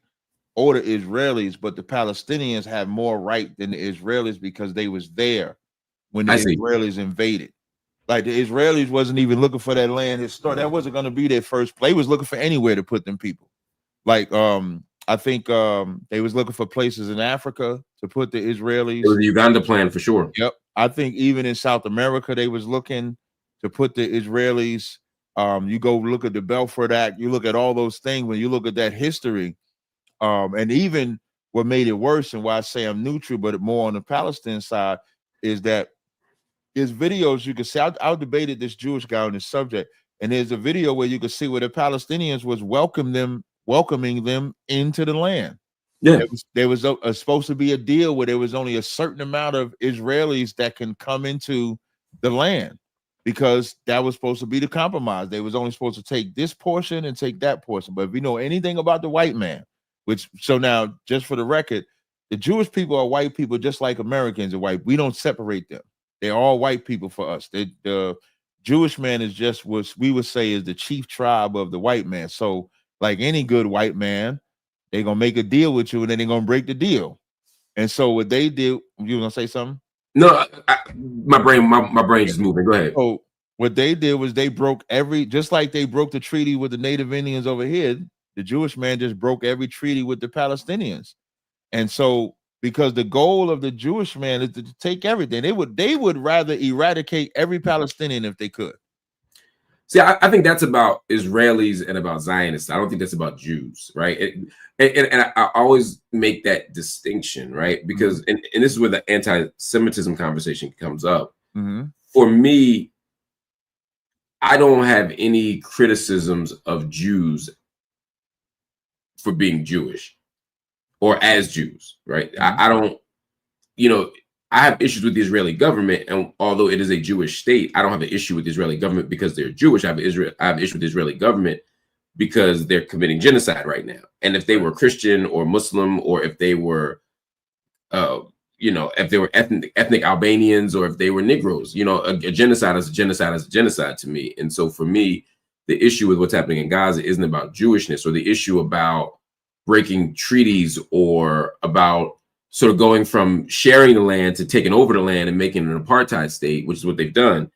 or the Israelis, but the Palestinians have more right than the Israelis because they was there when the Israelis invaded. Like the Israelis wasn't even looking for that land. That wasn't going to be their first play. They was looking for anywhere to put them people. Like I think they was looking for places in Africa to put the Israelis. It was the Uganda plan for sure. Yep. I think even in South America, they was looking to put the Israelis. You go look at the Belfort Act, you look at all those things, when you look at that history, and even what made it worse, and why I say I'm neutral, but more on the Palestine side, is that there's videos you can see. I debated this Jewish guy on this subject, and there's a video where you can see where the Palestinians was welcoming them into the land. Yeah, there was supposed to be a deal where there was only a certain amount of Israelis that can come into the land, because that was supposed to be the compromise. They was only supposed to take this portion and take that portion. But if you know anything about the white man, so now just for the record, the Jewish people are white people just like Americans are white. We don't separate them. They're all white people for us. The Jewish man is just what we would say is the chief tribe of the white man. So like any good white man, they're gonna make a deal with you and then they're gonna break the deal. And so what they did, you gonna say something? No, my brain is moving. Go ahead. So what they did was they broke just like they broke the treaty with the Native Indians over here, the Jewish man just broke every treaty with the Palestinians. And so because the goal of the Jewish man is to take everything, they would rather eradicate every Palestinian if they could. See, I think that's about Israelis and about Zionists. I don't think that's about Jews, right? And I always make that distinction, right? Because and this is where the anti-Semitism conversation comes up. For me, I don't have any criticisms of Jews for being Jewish or as Jews, right? I don't, I have issues with the Israeli government, and although it is a Jewish state, I don't have an issue with the Israeli government because they're Jewish. I have an issue with the Israeli government because they're committing genocide right now. And if they were Christian or Muslim, or if they were, if they were ethnic Albanians, or if they were Negroes, a genocide is a genocide is a genocide to me. And so for me, the issue with what's happening in Gaza isn't about Jewishness, or the issue about breaking treaties, or about sort of going from sharing the land to taking over the land and making an apartheid state, which is what they've done,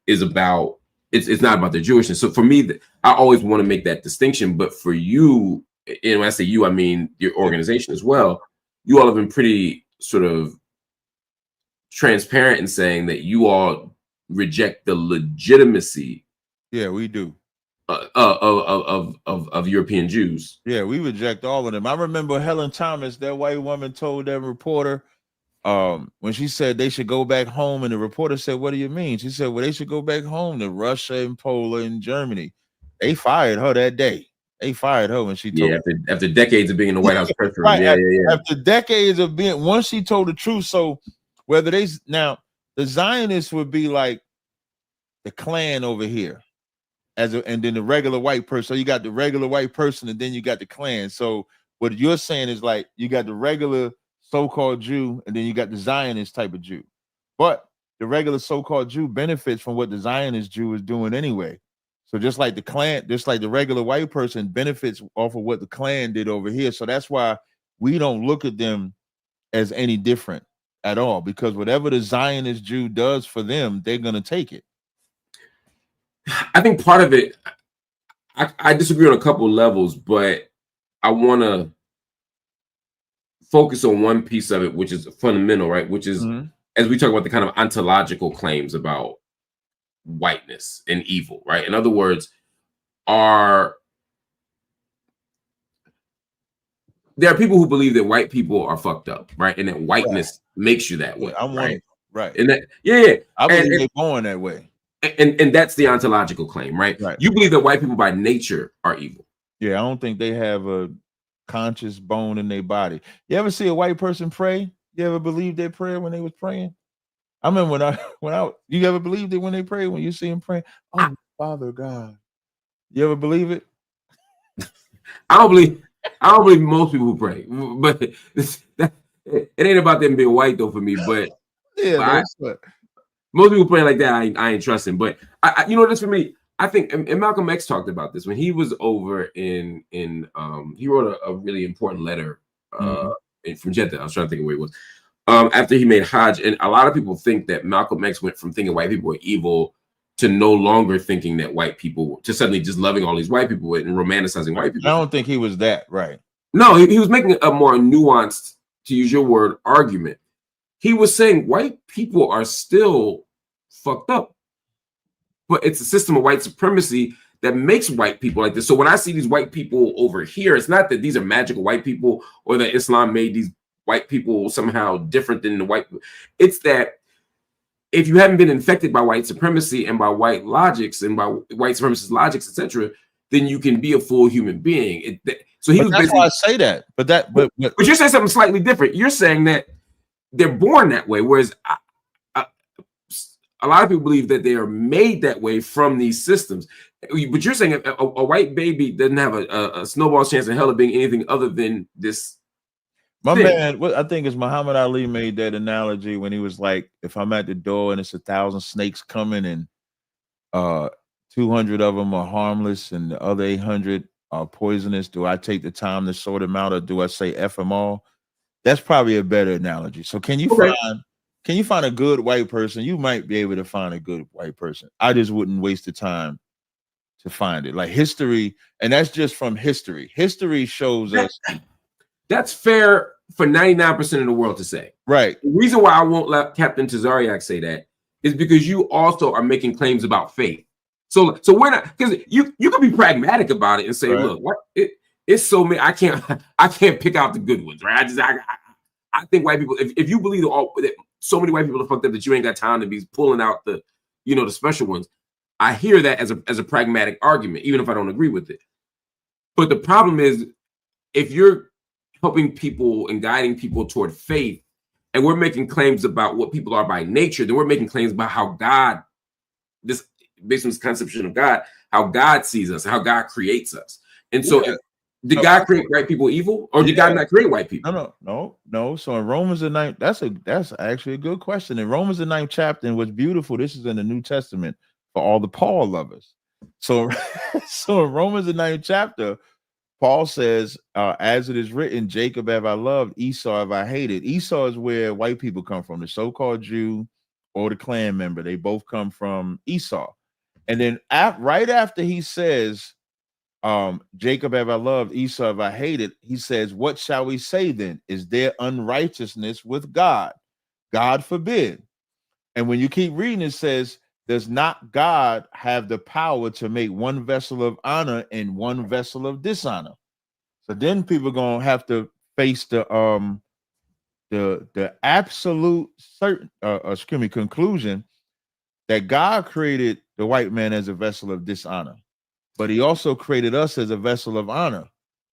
is about, it's not about their Jewishness. So for me, I always want to make that distinction. But for you, and when I say you, I mean your organization as well, you all have been pretty sort of transparent in saying that you all reject the legitimacy. Yeah, we do. Of European Jews. Yeah, we reject all of them. I remember Helen Thomas, that white woman, told that reporter when she said they should go back home, and the reporter said, "What do you mean?" She said, "Well, they should go back home to Russia and Poland and Germany." They fired her that day. They fired her when she told. After decades of being in the White House press room. Right, after decades of being, once she told the truth. So whether now the Zionists would be like the Klan over here, and then the regular white person. So you got the regular white person, and then you got the Klan. So what you're saying is like you got the regular so-called Jew, and then you got the Zionist type of Jew. But the regular so-called Jew benefits from what the Zionist Jew is doing anyway. So just like the Klan, just like the regular white person benefits off of what the Klan did over here. So that's why we don't look at them as any different at all, because whatever the Zionist Jew does for them, they're going to take it. I think part of it, I disagree on a couple levels, but I want to focus on one piece of it, which is fundamental, right? Which is, as we talk about the kind of ontological claims about whiteness and evil, right? In other words, there are people who believe that white people are fucked up, right? And that whiteness makes you that way. I'm right? Right. And that, yeah. I believe they're born that way. And that's the ontological claim, right? You believe that white people by nature are evil. Yeah, I don't think they have a conscious bone in their body. You ever see a white person pray? You ever believe their prayer when they was praying? I remember when I you ever believed it when they pray, when you see them praying? Oh, Father God. You ever believe it? I don't believe most people who pray, but it ain't about them being white though for me. But yeah, most people praying like that, I ain't trusting. But you know, this for me, I think, and Malcolm X talked about this when he was over in he wrote a really important letter from Jeddah. I was trying to think of where it was. After he made Hajj, and a lot of people think that Malcolm X went from thinking white people were evil to no longer thinking that white people, to suddenly just loving all these white people and romanticizing white people. I don't think he was that, right? No, he was making a more nuanced, to use your word, argument. He was saying white people are still fucked up, but it's a system of white supremacy that makes white people like this. So when I see these white people over here, it's not that these are magical white people or that Islam made these white people somehow different than the white. It's that if you haven't been infected by white supremacy and by white logics and by white supremacist logics, etc., then you can be a full human being. So he was that's why I say that. But you're saying something slightly different. You're saying that they're born that way, whereas a lot of people believe that they are made that way from these systems. But you're saying a white baby doesn't have a snowball's chance in hell of being anything other than this. My man, I think it's Muhammad Ali made that analogy when he was like, if I'm at the door and it's 1,000 snakes coming and 200 of them are harmless and the other 800 are poisonous, do I take the time to sort them out, or do I say F them all? That's probably a better analogy. So can you find a good white person? You might be able to find a good white person. I just wouldn't waste the time to find it. Like history, and that's just from history. History shows us. That's fair for 99% of the world to say. Right. The reason why I won't let Captain Tazaryach say that is because you also are making claims about faith. So we're not, because you can be pragmatic about it and say, look, what it's so many, I can't pick out the good ones, right? I think white people, if you believe that so many white people are fucked up that you ain't got time to be pulling out the special ones, I hear that as a pragmatic argument, even if I don't agree with it. But the problem is, if you're helping people and guiding people toward faith, and we're making claims about what people are by nature, then we're making claims about how God, based on this conception of God, how God sees us, how God creates us. And so did God create white people evil, or did God not create white people? No. So in Romans the 9th, that's actually a good question. In Romans the 9th chapter, and what's beautiful, this is in the New Testament for all the Paul lovers. So in Romans the 9th chapter, Paul says, as it is written, Jacob have I loved, Esau have I hated. Esau is where white people come from, the so-called Jew or the Klan member. They both come from Esau. And then right after he says, Jacob have I loved, Esau have I hated, he says, what shall we say then? Is there unrighteousness with God? God forbid. And when you keep reading, it says, does not God have the power to make one vessel of honor and one vessel of dishonor? So then people are gonna have to face the absolute conclusion that God created the white man as a vessel of dishonor, but he also created us as a vessel of honor.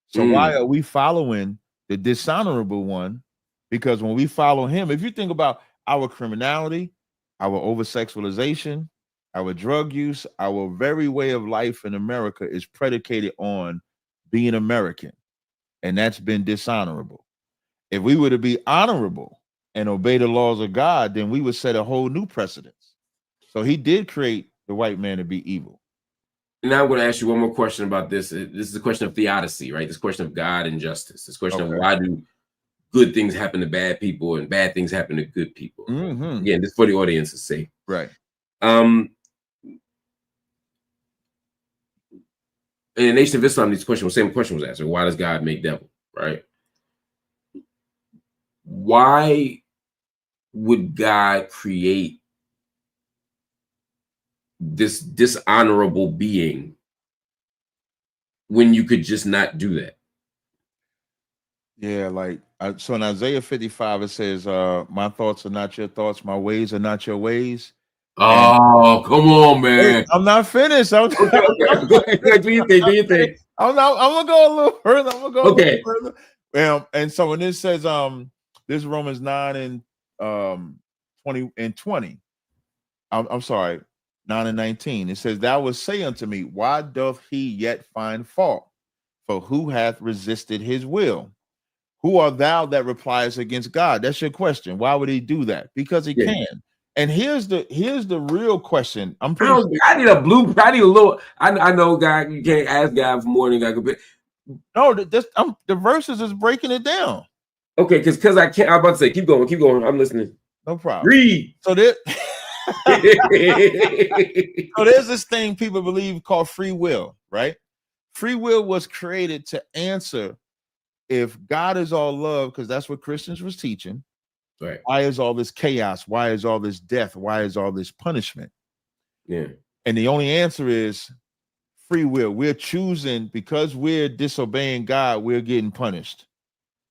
So why are we following the dishonorable one? Because when we follow him, if you think about our criminality, our over-sexualization, our drug use, our very way of life in America is predicated on being American, and that's been dishonorable. If we were to be honorable and obey the laws of God, then we would set a whole new precedence. So he did create the white man to be evil. Now I'm going to ask you one more question about this. This is a question of theodicy, right? This question of God and justice. This question of why do good things happen to bad people and bad things happen to good people? Again, this is for the audience's sake. Right. In the Nation of Islam, the same question was asked. Why does God make devil? Right? Why would God create this dishonorable being when you could just not do that? Yeah, like so in Isaiah 55, it says, my thoughts are not your thoughts, my ways are not your ways. Oh, come on, man. Hey, I'm not finished. Okay. Do you think? I'm gonna go a little further. A little further. And so when this says this Romans 9 and 20. I'm sorry, 9 and 19. It says, thou wilt say unto me, why doth he yet find fault? For who hath resisted his will? Who art thou that replies against God? That's your question. Why would he do that? Because he can. And here's the real question. I need a blueprint. I need a little. I know God. You can't ask God for more than God could. No, the verses is breaking it down. Okay, because I can't. I'm about to say, keep going. I'm listening. No problem. Read. So there. So there's this thing people believe called free will, right? Free will was created to answer if God is all love, because that's what Christians was teaching. Right. Why is all this chaos? Why is all this death? Why is all this punishment? Yeah. And the only answer is free will. We're choosing, because we're disobeying God, we're getting punished.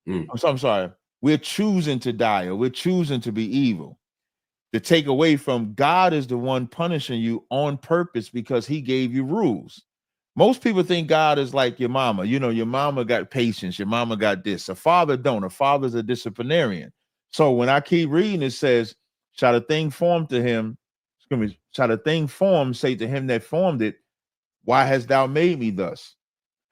I'm sorry. We're choosing to die, or we're choosing to be evil. To take away from God is the one punishing you on purpose because he gave you rules. Most people think God is like your mama. You know, your mama got patience. Your mama got this. A father don't. A father's a disciplinarian. So when I keep reading, it says, shall a thing formed to him, shall a thing formed say to him that formed it, why hast thou made me thus?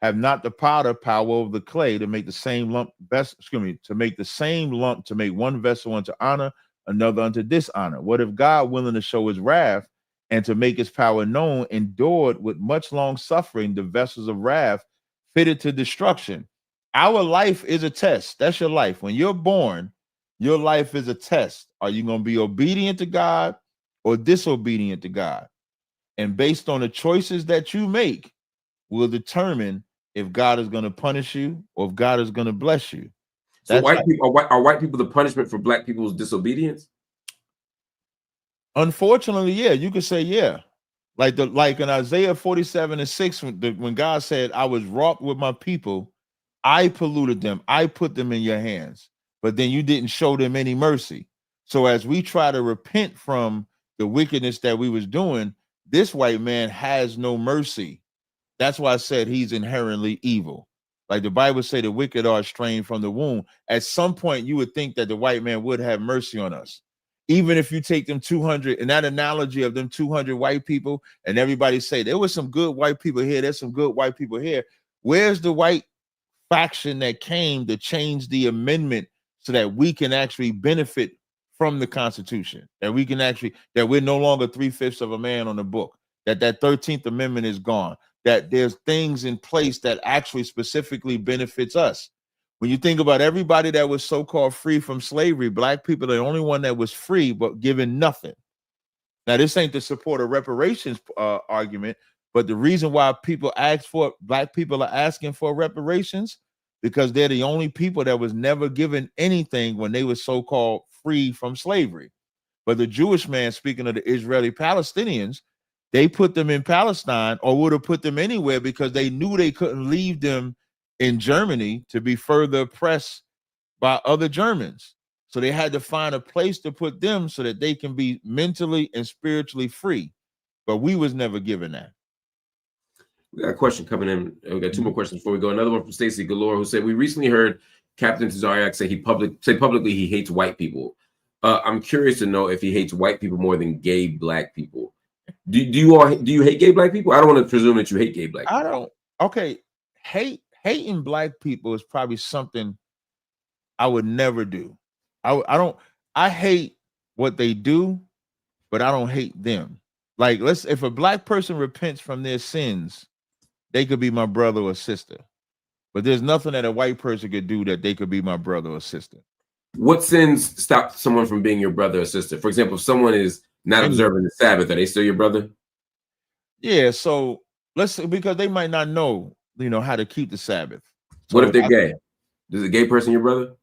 Have not the potter power of the clay to make the same lump to make the same lump, to make one vessel unto honor, another unto dishonor? What if God, willing to show his wrath and to make his power known, endured with much long suffering the vessels of wrath fitted to destruction? Our life is a test. That's your life. When you're born, your life is a test. Are you going to be obedient to God or disobedient to God? And based on the choices that you make will determine if God is going to punish you or if God is going to bless you. So are white people the punishment for black people's disobedience? Unfortunately, yeah, you could say yeah. Like in Isaiah 47:6, when God said, I was wroth with my people, I polluted them, I put them in your hands, but then you didn't show them any mercy. So as we try to repent from the wickedness that we was doing, this white man has no mercy. That's why I said he's inherently evil. Like the Bible say, the wicked are estranged from the womb. At some point, you would think that the white man would have mercy on us. Even if you take them 200, and that analogy of them 200 white people, and everybody say, there was some good white people here, there's some good white people here. Where's the white faction that came to change the amendment so that we can actually benefit from the Constitution? That we can actually, that we're no longer 3/5 of a man on the book, that 13th Amendment is gone, that there's things in place that actually specifically benefits us. When you think about everybody that was so-called free from slavery, black people are the only one that was free but given nothing. Now, this ain't to support a reparations argument, but the reason why black people are asking for reparations, because they're the only people that was never given anything when they were so-called free from slavery. But the Jewish man, speaking of the Israeli Palestinians, they put them in Palestine, or would have put them anywhere, because they knew they couldn't leave them in Germany to be further oppressed by other Germans. So they had to find a place to put them so that they can be mentally and spiritually free. But we was never given that. We got a question coming in. We got two more questions before we go. Another one from Stacy Galore, who said, we recently heard Captain Tazaryach say publicly he hates white people. I'm curious to know if he hates white people more than gay black people. Do you hate gay black people? I don't want to presume that you hate gay black people. I don't. Okay, hating black people is probably something I would never do. I hate what they do, but I don't hate them. Like, if a black person repents from their sins, they could be my brother or sister. But there's nothing that a white person could do that they could be my brother or sister. What sins stop someone from being your brother or sister? For example, if someone is not observing the Sabbath, are they still your brother? Yeah, so because they might not know, how to keep the Sabbath. So what if they're gay? Is a gay person your brother?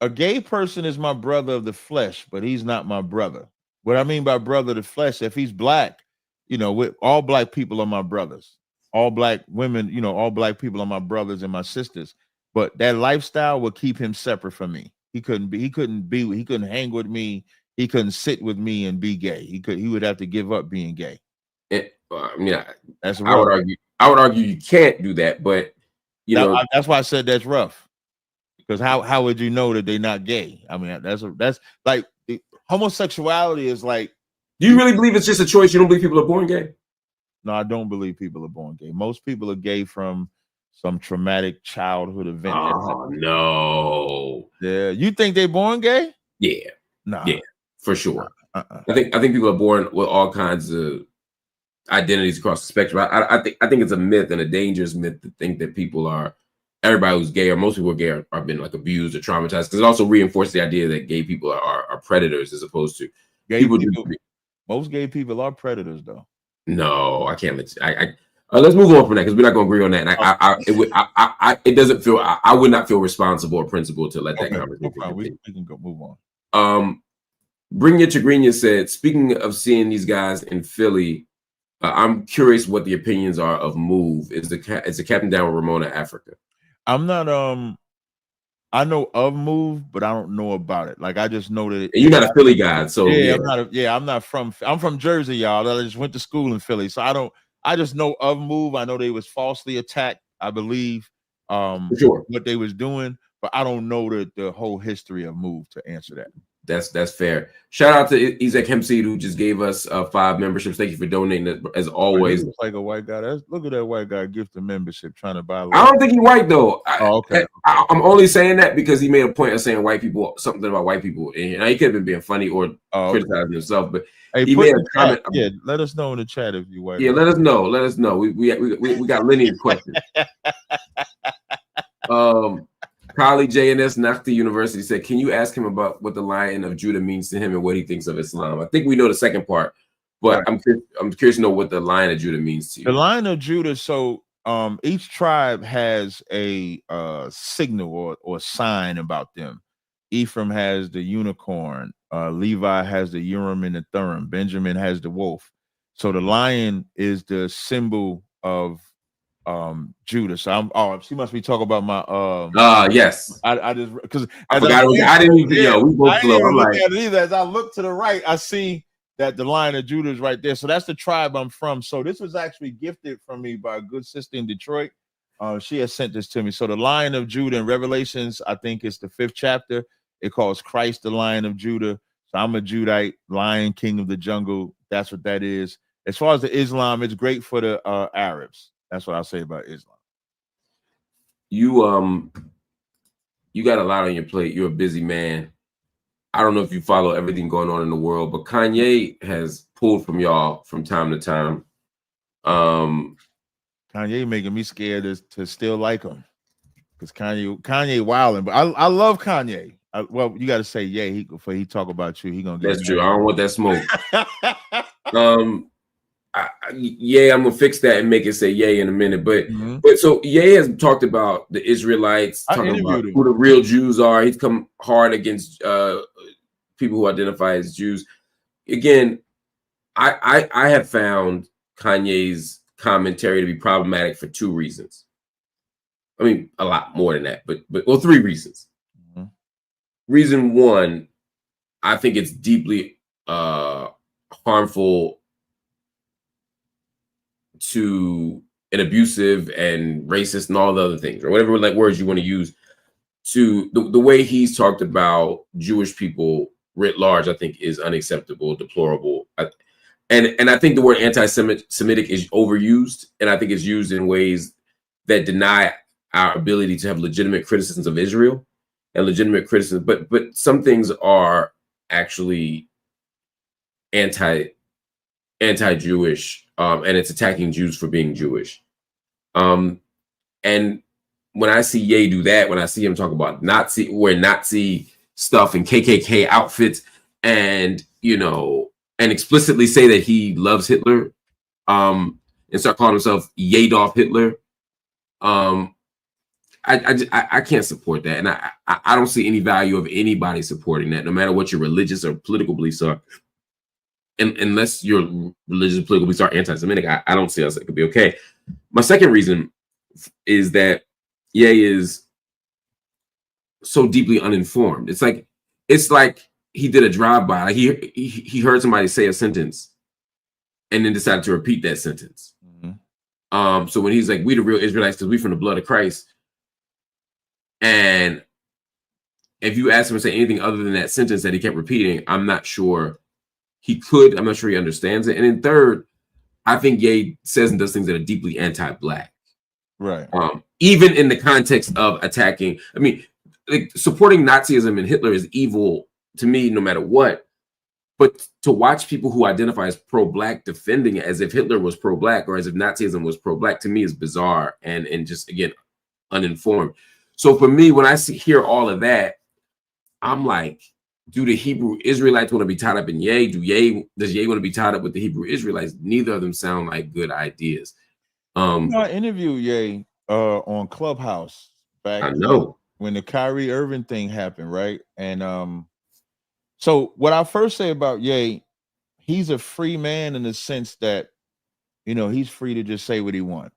A gay person is my brother of the flesh, but he's not my brother. What I mean by brother of the flesh, if he's black, all black people are my brothers. All black women, all black people are my brothers and my sisters. But that lifestyle will keep him separate from me. He couldn't hang with me. He couldn't sit with me and be gay. He would have to give up being gay. That's rough. I would argue you can't do that, but that's why I said that's rough. Because how would you know that they're not gay? I mean, that's like homosexuality is like. Do you really believe it's just a choice? You don't believe people are born gay? No, I don't believe people are born gay. Most people are gay from some traumatic childhood event. Oh no! Yeah, you think they're born gay? Yeah, nah, yeah, for sure. I think people are born with all kinds of identities across the spectrum. I think it's a myth and a dangerous myth to think that everybody who's gay or most people who are gay are been like abused or traumatized, because it also reinforces the idea that gay people are predators as opposed to people. Most gay people are predators, though. No, I can't let you. Let's move on from that because we're not going to agree on that. And it doesn't feel. I would not feel responsible or principled to let that conversation. No, we can go move on. Bring It to Green said, speaking of seeing these guys in Philly, I'm curious what the opinions are of Move. Is the captain down with Ramona Africa? I'm not. I know of Move, but I don't know about it. Like, I just know that you're not a Philly guy, so yeah. I'm from Jersey, y'all. I just went to school in Philly, so I just know of Move. I know they was falsely attacked, I believe. For sure. What they was doing, but I don't know the whole history of Move to answer that. That's fair. Shout out to Isaac Hempseed, who just gave us 5 memberships. Thank you for donating, as always. Looks like a white guy. Look at that white guy gifting membership trying to buy. I don't think he's white though. Okay. I'm only saying that because he made a point of saying something about white people, and he could have been being funny or criticizing himself. But he made a comment. Yeah, let us know in the chat if you white. Yeah, let us know. Let us know. We got lineage questions. Kali JNS Nakhti University said, can you ask him about what the Lion of Judah means to him and what he thinks of Islam? I think we know the second part, but right. I'm curious to know what the Lion of Judah means to you. The Lion of Judah, so each tribe has a signal or sign about them. Ephraim has the unicorn, Levi has the Urim and the Thummim, Benjamin has the wolf. So the lion is the symbol of Judah. So she must be talking about my yes. I just because I forgot I didn't even we both slow. I'm like, at it either. As I look to the right, I see that the Lion of Judah is right there. So that's the tribe I'm from. So this was actually gifted from me by a good sister in Detroit. She has sent this to me. So the Lion of Judah in Revelations, I think it's the 5th chapter. It calls Christ the Lion of Judah. So I'm a Judite, Lion, King of the Jungle. That's what that is. As far as the Islam, it's great for the Arabs. That's what I'll say about Islam. You got a lot on your plate. You're a busy man. I don't know if you follow everything going on in the world, but Kanye has pulled from y'all from time to time. Kanye making me scared to still like him because Kanye wilding. But I love Kanye. Well, you got to say before he talk about you. He gonna get. That's true. I don't want that smoke. I'm gonna fix that and make it say yay in a minute. But so Ye has talked about the Israelites, talking about who the real Jews are. He's come hard against people who identify as Jews. Again, I have found Kanye's commentary to be problematic for 2 reasons. I mean, a lot more than that, but 3 reasons. Reason 1, I think it's deeply harmful to an abusive and racist and all the other things, or whatever words you want to use, to the way he's talked about Jewish people writ large. I think is unacceptable, deplorable, and I think the word anti-Semitic is overused, and I think it's used in ways that deny our ability to have legitimate criticisms of Israel. and legitimate criticism, but some things are actually anti-Jewish, and it's attacking Jews for being Jewish. And when I see Ye do that, when I see him talk about wear Nazi stuff and KKK outfits, and and explicitly say that he loves Hitler, and start calling himself Yadolf Hitler, I can't support that, and I don't see any value of anybody supporting that, no matter what your religious or political beliefs are. And unless your religious and political beliefs are anti-Semitic, I don't see how it could be okay. My second reason is that Ye is so deeply uninformed. It's like he did a drive-by. Like he heard somebody say a sentence and then decided to repeat that sentence. Mm-hmm. So when he's like, "We the real Israelites because we from the blood of Christ," and if you ask him to say anything other than that sentence that he kept repeating, I'm not sure he could. I'm not sure he understands it. And then third, I think Ye says and does things that are deeply anti-Black. Right. Even in the context of attacking, I mean, like, supporting Nazism and Hitler is evil to me, no matter what. But to watch people who identify as pro-Black defending it as if Hitler was pro-Black or as if Nazism was pro-Black, to me is bizarre and just, again, uninformed. So for me, when I hear all of that, I'm like, do the Hebrew Israelites want to be tied up in Ye? Does Ye want to be tied up with the Hebrew Israelites? Neither of them sound like good ideas. I interviewed Ye on Clubhouse back when the Kyrie Irving thing happened, right? And so what I first say about Ye, he's a free man in the sense that he's free to just say what he wants.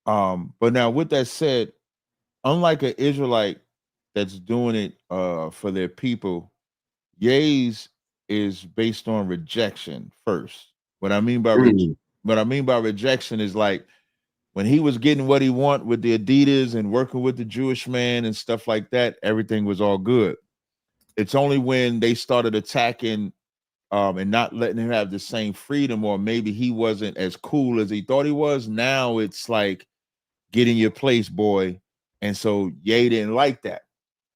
But now with that said, unlike an Israelite that's doing it for their people, Ye's is based on rejection first. What I mean by rejection is like when he was getting what he want with the Adidas and working with the Jewish man and stuff like that, everything was all good. It's only when they started attacking and not letting him have the same freedom, or maybe he wasn't as cool as he thought he was. Now it's like, get in your place, boy. And so Ye didn't like that.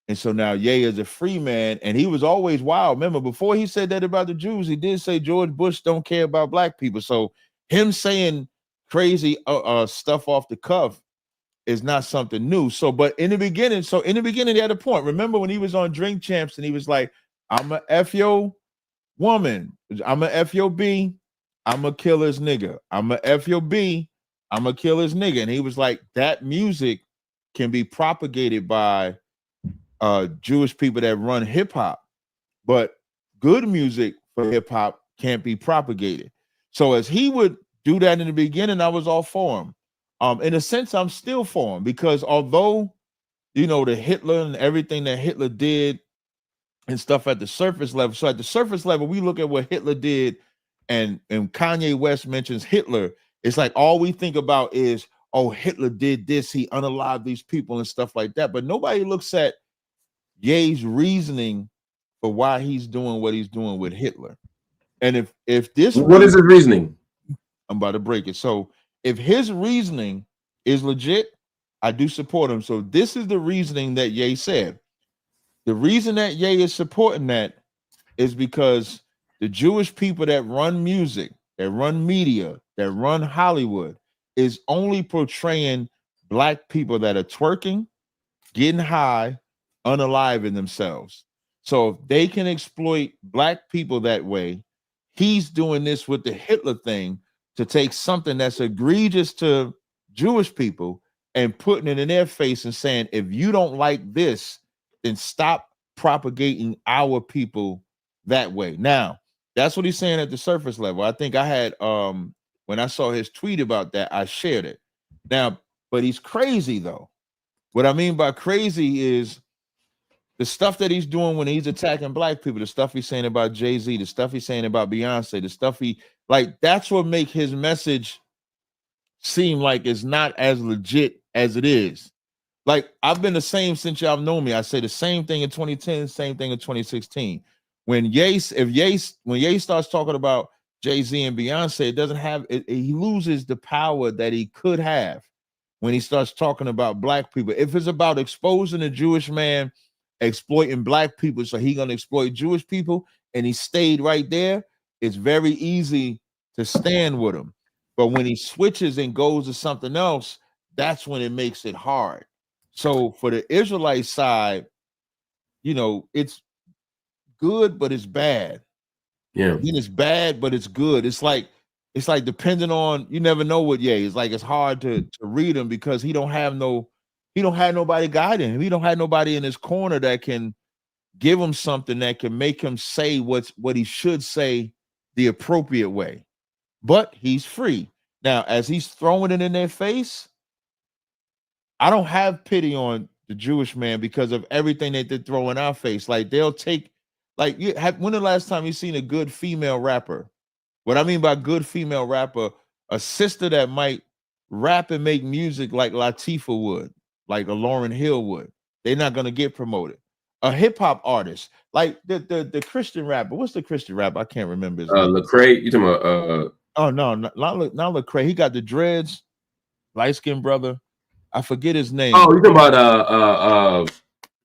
And so now Ye is a free man, and he was always wild. Remember, before he said that about the Jews, he did say George Bush don't care about Black people. So him saying crazy stuff off the cuff is not something new. So, but in the beginning, he had a point. Remember when he was on Drink Champs and he was like, "I'm a F your woman, I'm a F your B, I'm a kill his nigga. I'm a F your B, I'm a kill his nigga." And he was like, that music can be propagated by Jewish people that run hip hop, but good music for hip hop can't be propagated. So as he would do that in the beginning, I was all for him. In a sense, I'm still for him, because although the Hitler and everything that Hitler did and stuff at the surface level. So at the surface level, we look at what Hitler did, and Kanye West mentions Hitler. It's like all we think about is, oh, Hitler did this, he unalived these people and stuff like that. But nobody looks at Ye's reasoning for why he's doing what he's doing with Hitler. And if this, what is his reasoning? I'm about to break it. So if his reasoning is legit, I do support him. So this is the reasoning that Ye said. The reason that Ye is supporting that is because the Jewish people that run music, that run media, that run Hollywood is only portraying Black people that are twerking, getting high, unaliving themselves. So if they can exploit Black people that way, he's doing this with the Hitler thing to take something that's egregious to Jewish people and putting it in their face and saying, if you don't like this, then stop propagating our people that way. Now, that's what he's saying at the surface level. I think I had when I saw his tweet about that, I shared it. Now, but he's crazy though. What I mean by crazy is the stuff that he's doing when he's attacking Black people, the stuff he's saying about Jay-Z, the stuff he's saying about Beyonce, the stuff that's what make his message seem like it's not as legit as it is. Like, I've been the same since y'all know me. I say the same thing in 2010, same thing in 2016. When Ye starts talking about Jay-Z and Beyonce, it doesn't have it, he loses the power that he could have when he starts talking about Black people. If it's about exposing a Jewish man exploiting black people, so he gonna exploit Jewish people, and he stayed right there, it's very easy to stand with him. But when he switches and goes to something else, that's when it makes it hard. So for the Israelite side, you know, it's good, but it's bad. Yeah. Then it's bad, but it's good. It's like depending on, you never know what Ye. It's like it's hard to read him because he don't have nobody guiding him. He don't have nobody in his corner that can give him something that can make him say what he should say the appropriate way. But he's free. Now, as he's throwing it in their face, I don't have pity on the Jewish man because of everything that they throw in our face. Like they'll take, like, when the last time you seen a good female rapper? What I mean by good female rapper, a sister that might rap and make music like Latifah would, like a Lauryn Hill would. They're not gonna get promoted. A hip hop artist, like the Christian rapper. What's the Christian rapper? I can't remember his name. Lecrae, you talking about Oh no, not Lecrae. He got the dreads, light skinned brother. I forget his name. Oh, you talking about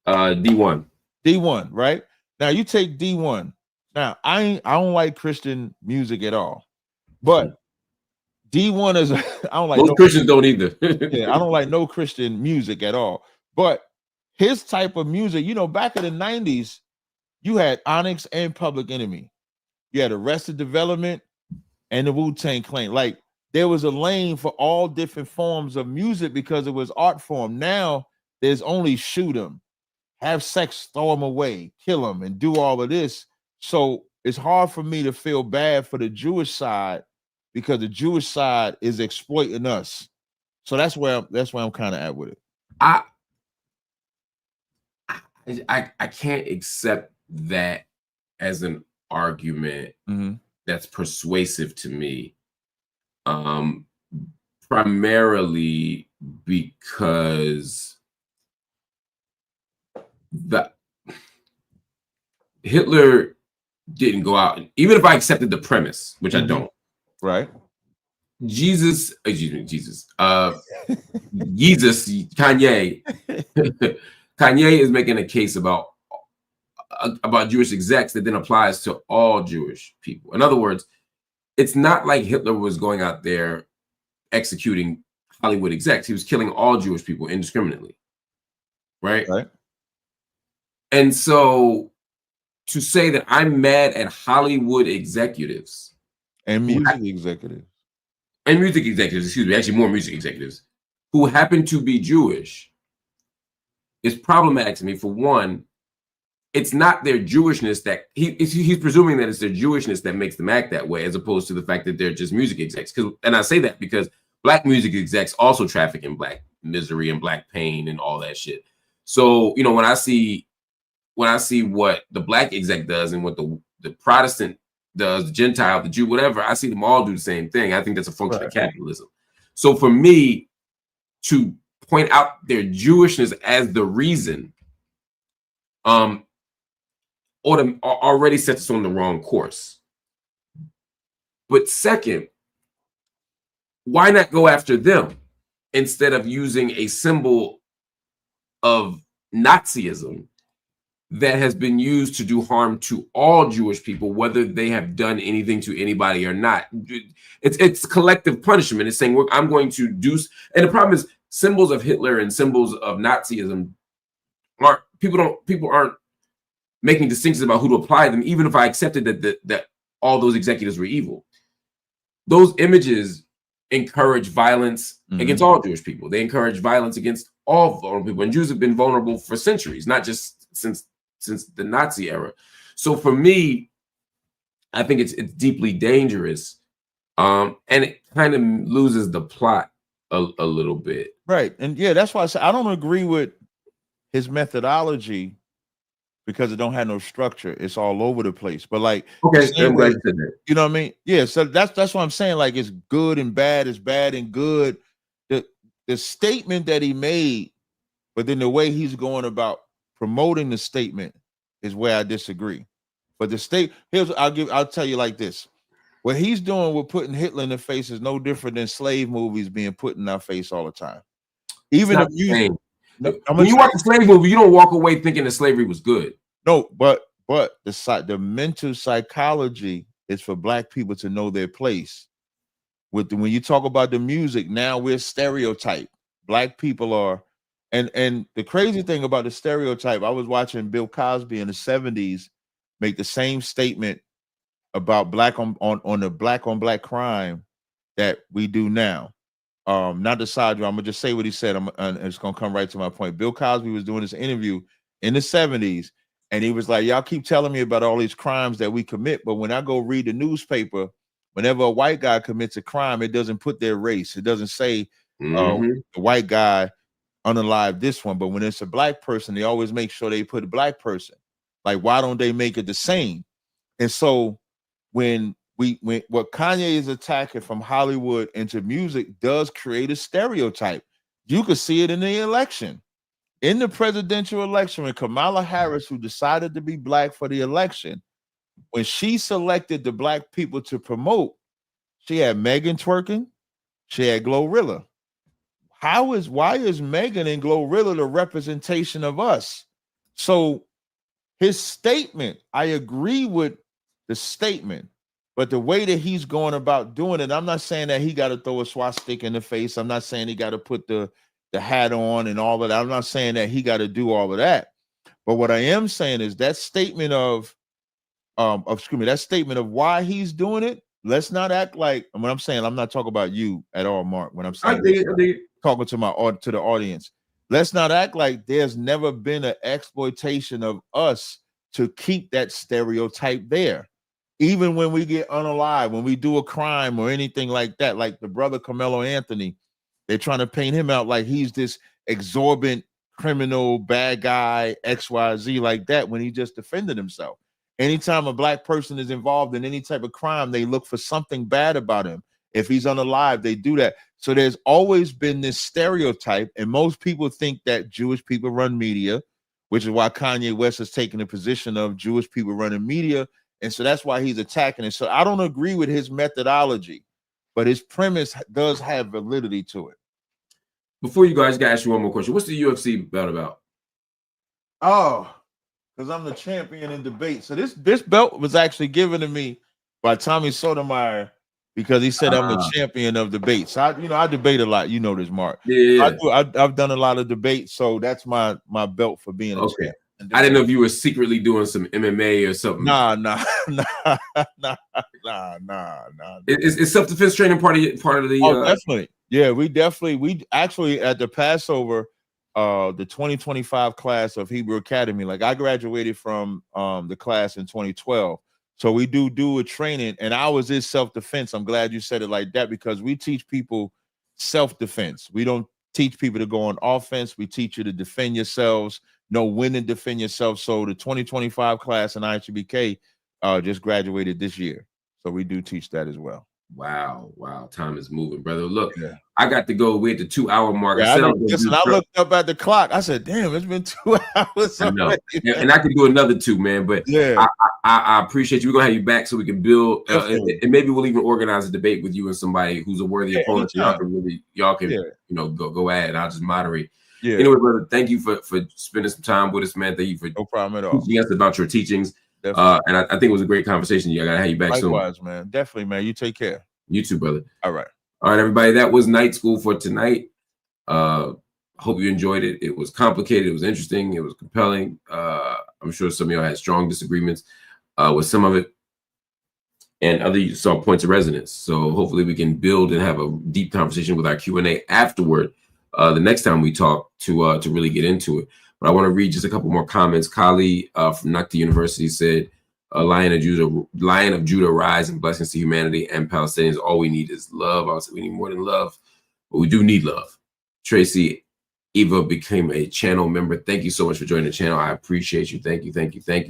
D1. D1, right? Now you take D1. Now I don't like Christian music at all, but D1 is I don't like most Christians don't either. Yeah, I don't like no Christian music at all. But his type of music, you know, back in the 90s, you had Onyx and Public Enemy. You had Arrested Development and the Wu-Tang Clan. Like there was a lane for all different forms of music because it was art form. Now there's only shoot them, have sex, throw them away, kill them, and do all of this. So it's hard for me to feel bad for the Jewish side because the Jewish side is exploiting us. So that's where I'm kind of at with it. I can't accept that as an argument that's persuasive to me. Primarily because Hitler didn't go out, even if I accepted the premise, which I don't. Right. Jesus, Kanye is making a case about Jewish execs that then applies to all Jewish people. In other words, it's not like Hitler was going out there executing Hollywood execs. He was killing all Jewish people indiscriminately. Right? And so to say that I'm mad at Hollywood executives and music executives, excuse me, actually more music executives who happen to be Jewish is problematic to me. For one, it's not their Jewishness that he's presuming that it's their Jewishness that makes them act that way, as opposed to the fact that they're just music execs. And I say that because Black music execs also traffic in Black misery and Black pain and all that shit. So, you know, when I see what the Black exec does and what the Protestant does, the Gentile, the Jew, whatever, I see them all do the same thing. I think that's a function of capitalism. So for me to point out their Jewishness as the reason, already sets us on the wrong course. But second, why not go after them instead of using a symbol of Nazism that has been used to do harm to all Jewish people, whether they have done anything to anybody or not? It's collective punishment. It's saying I'm going to do, and the problem is symbols of Hitler and symbols of Nazism people aren't making distinctions about who to apply them, even if I accepted that all those executives were evil. Those images encourage violence against all Jewish people. They encourage violence against all vulnerable people. And Jews have been vulnerable for centuries, not just since the Nazi era. So for me, I think it's deeply dangerous. And it kind of loses the plot a little bit. Right. And yeah, that's why I say I don't agree with his methodology, because it don't have no structure. It's all over the place. But like, okay, I'm glad you said that. You know what I mean? Yeah. So that's what I'm saying. Like, it's good and bad, it's bad and good. The statement that he made, but then the way he's going about promoting the statement is where I disagree. But I'll tell you like this: what he's doing with putting Hitler in the face is no different than slave movies being put in our face all the time. Even the music. No, when you watch a slave movie, you don't walk away thinking that slavery was good. No, but the mental psychology is for black people to know their place. When you talk about the music, now we're stereotyped. Black people are, and the crazy thing about the stereotype, I was watching Bill Cosby in the 70s make the same statement about black on the black on black crime that we do now. Not the side, I'm gonna just say what he said. It's gonna come right to my point. Bill Cosby was doing this interview in the 70s, and he was like, y'all keep telling me about all these crimes that we commit, but when I go read the newspaper, whenever a white guy commits a crime, it doesn't put their race. It doesn't say the white guy unalive this one, but when it's a black person, they always make sure they put a black person. Like, why don't they make it the same? And so when what Kanye is attacking from Hollywood into music does create a stereotype. You could see it in the election. In the presidential election, when Kamala Harris, who decided to be black for the election, when she selected the black people to promote, she had Megan twerking, she had Glorilla. Why is Megan and Glorilla the representation of us? So his statement, I agree with the statement, but the way that he's going about doing it, I'm not saying that he got to throw a swastika in the face. I'm not saying he got to put the hat on and all of that. I'm not saying that he got to do all of that. But what I am saying is that statement of that statement of why he's doing it. Let's not act like, when I'm saying, I'm not talking about you at all, Mark. When I'm saying, talking to the audience, let's not act like there's never been an exploitation of us to keep that stereotype there. Even when we get unalive, when we do a crime or anything like that, like the brother Carmelo Anthony, they're trying to paint him out like he's this exorbitant criminal, bad guy, XYZ like that, when he just defended himself. Anytime a black person is involved in any type of crime, they look for something bad about him. If he's unalive, they do that. So there's always been this stereotype, and most people think that Jewish people run media, which is why Kanye West has taken the position of Jewish people running media. And so that's why he's attacking it. So I don't agree with his methodology, but his premise does have validity to it. Before you guys, got to ask you one more question. What's the UFC belt about? Oh, because I'm the champion in debate. So this belt was actually given to me by Tommy Sotomayor because he said I'm the champion of debate. So I debate a lot. You know this, Mark. Yeah. I've done a lot of debates, so that's my belt for being a champion. I didn't know if you were secretly doing some MMA or something. Nah. Is self-defense training part of the? Oh, definitely. Yeah, we actually at the Passover, the 2025 class of Hebrew Academy. Like I graduated from the class in 2012, so we do a training, and ours is self-defense. I'm glad you said it like that because we teach people self-defense. We don't teach people to go on offense. We teach you to defend yourselves. Know when to defend yourself. So the 2025 class in IHBK just graduated this year. So we do teach that as well. Wow. Time is moving, brother. Look, I got to go. We're at the 2-hour mark. Yeah, I looked up at the clock. I said, damn, it's been 2 hours. I know. And I could do another 2, man. But yeah, I appreciate you. We're going to have you back so we can build. And maybe we'll even organize a debate with you and somebody who's a worthy opponent. So y'all can go at it. I'll just moderate. Yeah. Anyway, brother, thank you for spending some time with us, man. Thank you for no problem at all. teaching us about your teachings. And I think it was a great conversation. I gotta have you back soon. Likewise, man. Definitely, man. You take care. You too, brother. All right, everybody. That was Night School for tonight. Hope you enjoyed it. It was complicated. It was interesting. It was compelling. I'm sure some of y'all had strong disagreements with some of it, and others saw points of resonance. So hopefully we can build and have a deep conversation with our Q&A afterward. The next time we talk to really get into it. But I want to read just a couple more comments. Kali from Nakta University said, Lion of Judah, rise and blessings to humanity and Palestinians. All we need is love. I would say we need more than love, but we do need love. Tracy Eva became a channel member. Thank you so much for joining the channel. I appreciate you. Thank you.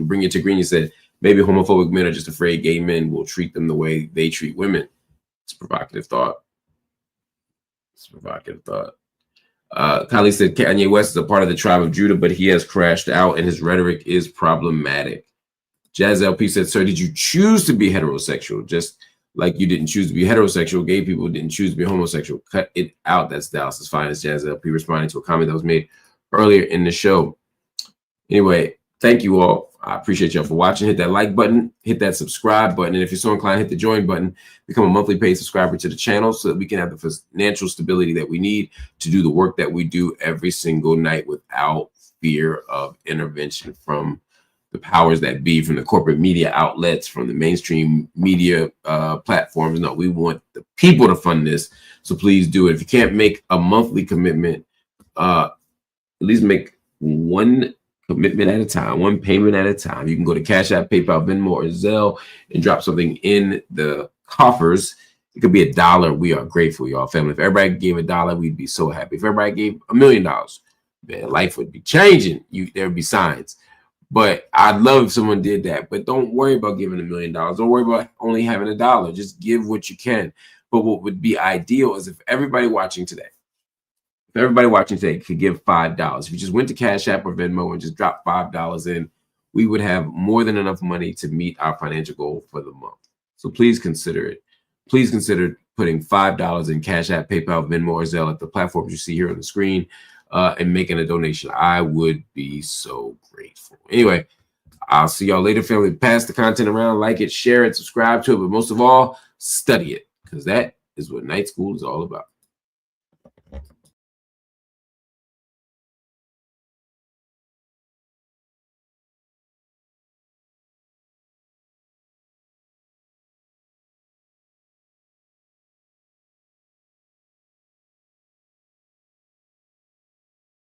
Bring It to Green. You said, maybe homophobic men are just afraid gay men will treat them the way they treat women. It's a provocative thought. Kylie said Kanye West is a part of the tribe of Judah, but he has crashed out and his rhetoric is problematic. Jazz LP said, sir, did you choose to be heterosexual? Just like you didn't choose to be heterosexual, gay people didn't choose to be homosexual. Cut it out. That's Dallas's finest. Jazz LP responding to a comment that was made earlier in the show. Anyway, thank you all. I appreciate y'all for watching. Hit that like button, hit that subscribe button, and if you're so inclined, hit the join button. Become a monthly paid subscriber to the channel so that we can have the financial stability that we need to do the work that we do every single night without fear of intervention from the powers that be, from the corporate media outlets, from the mainstream media platforms. No, we want the people to fund this. So please do it. If you can't make a monthly commitment, at least make one commitment at a time, one payment at a time. You can go to Cash App, PayPal, Venmo, or Zelle and drop something in the coffers. It could be $1. We are grateful, y'all, family. If everybody gave $1, we'd be so happy. If everybody gave $1 million, man, life would be changing. There would be signs. But I'd love if someone did that. But don't worry about giving $1 million. Don't worry about only having $1. Just give what you can. But what would be ideal is if everybody watching today could give $5. If you just went to Cash App or Venmo and just dropped $5 in, we would have more than enough money to meet our financial goal for the month. So please consider it. Please consider putting $5 in Cash App, PayPal, Venmo, or Zelle at the platforms you see here on the screen and making a donation. I would be so grateful. Anyway, I'll see y'all later, family. Pass the content around, like it, share it, subscribe to it, but most of all, study it, because that is what night school is all about.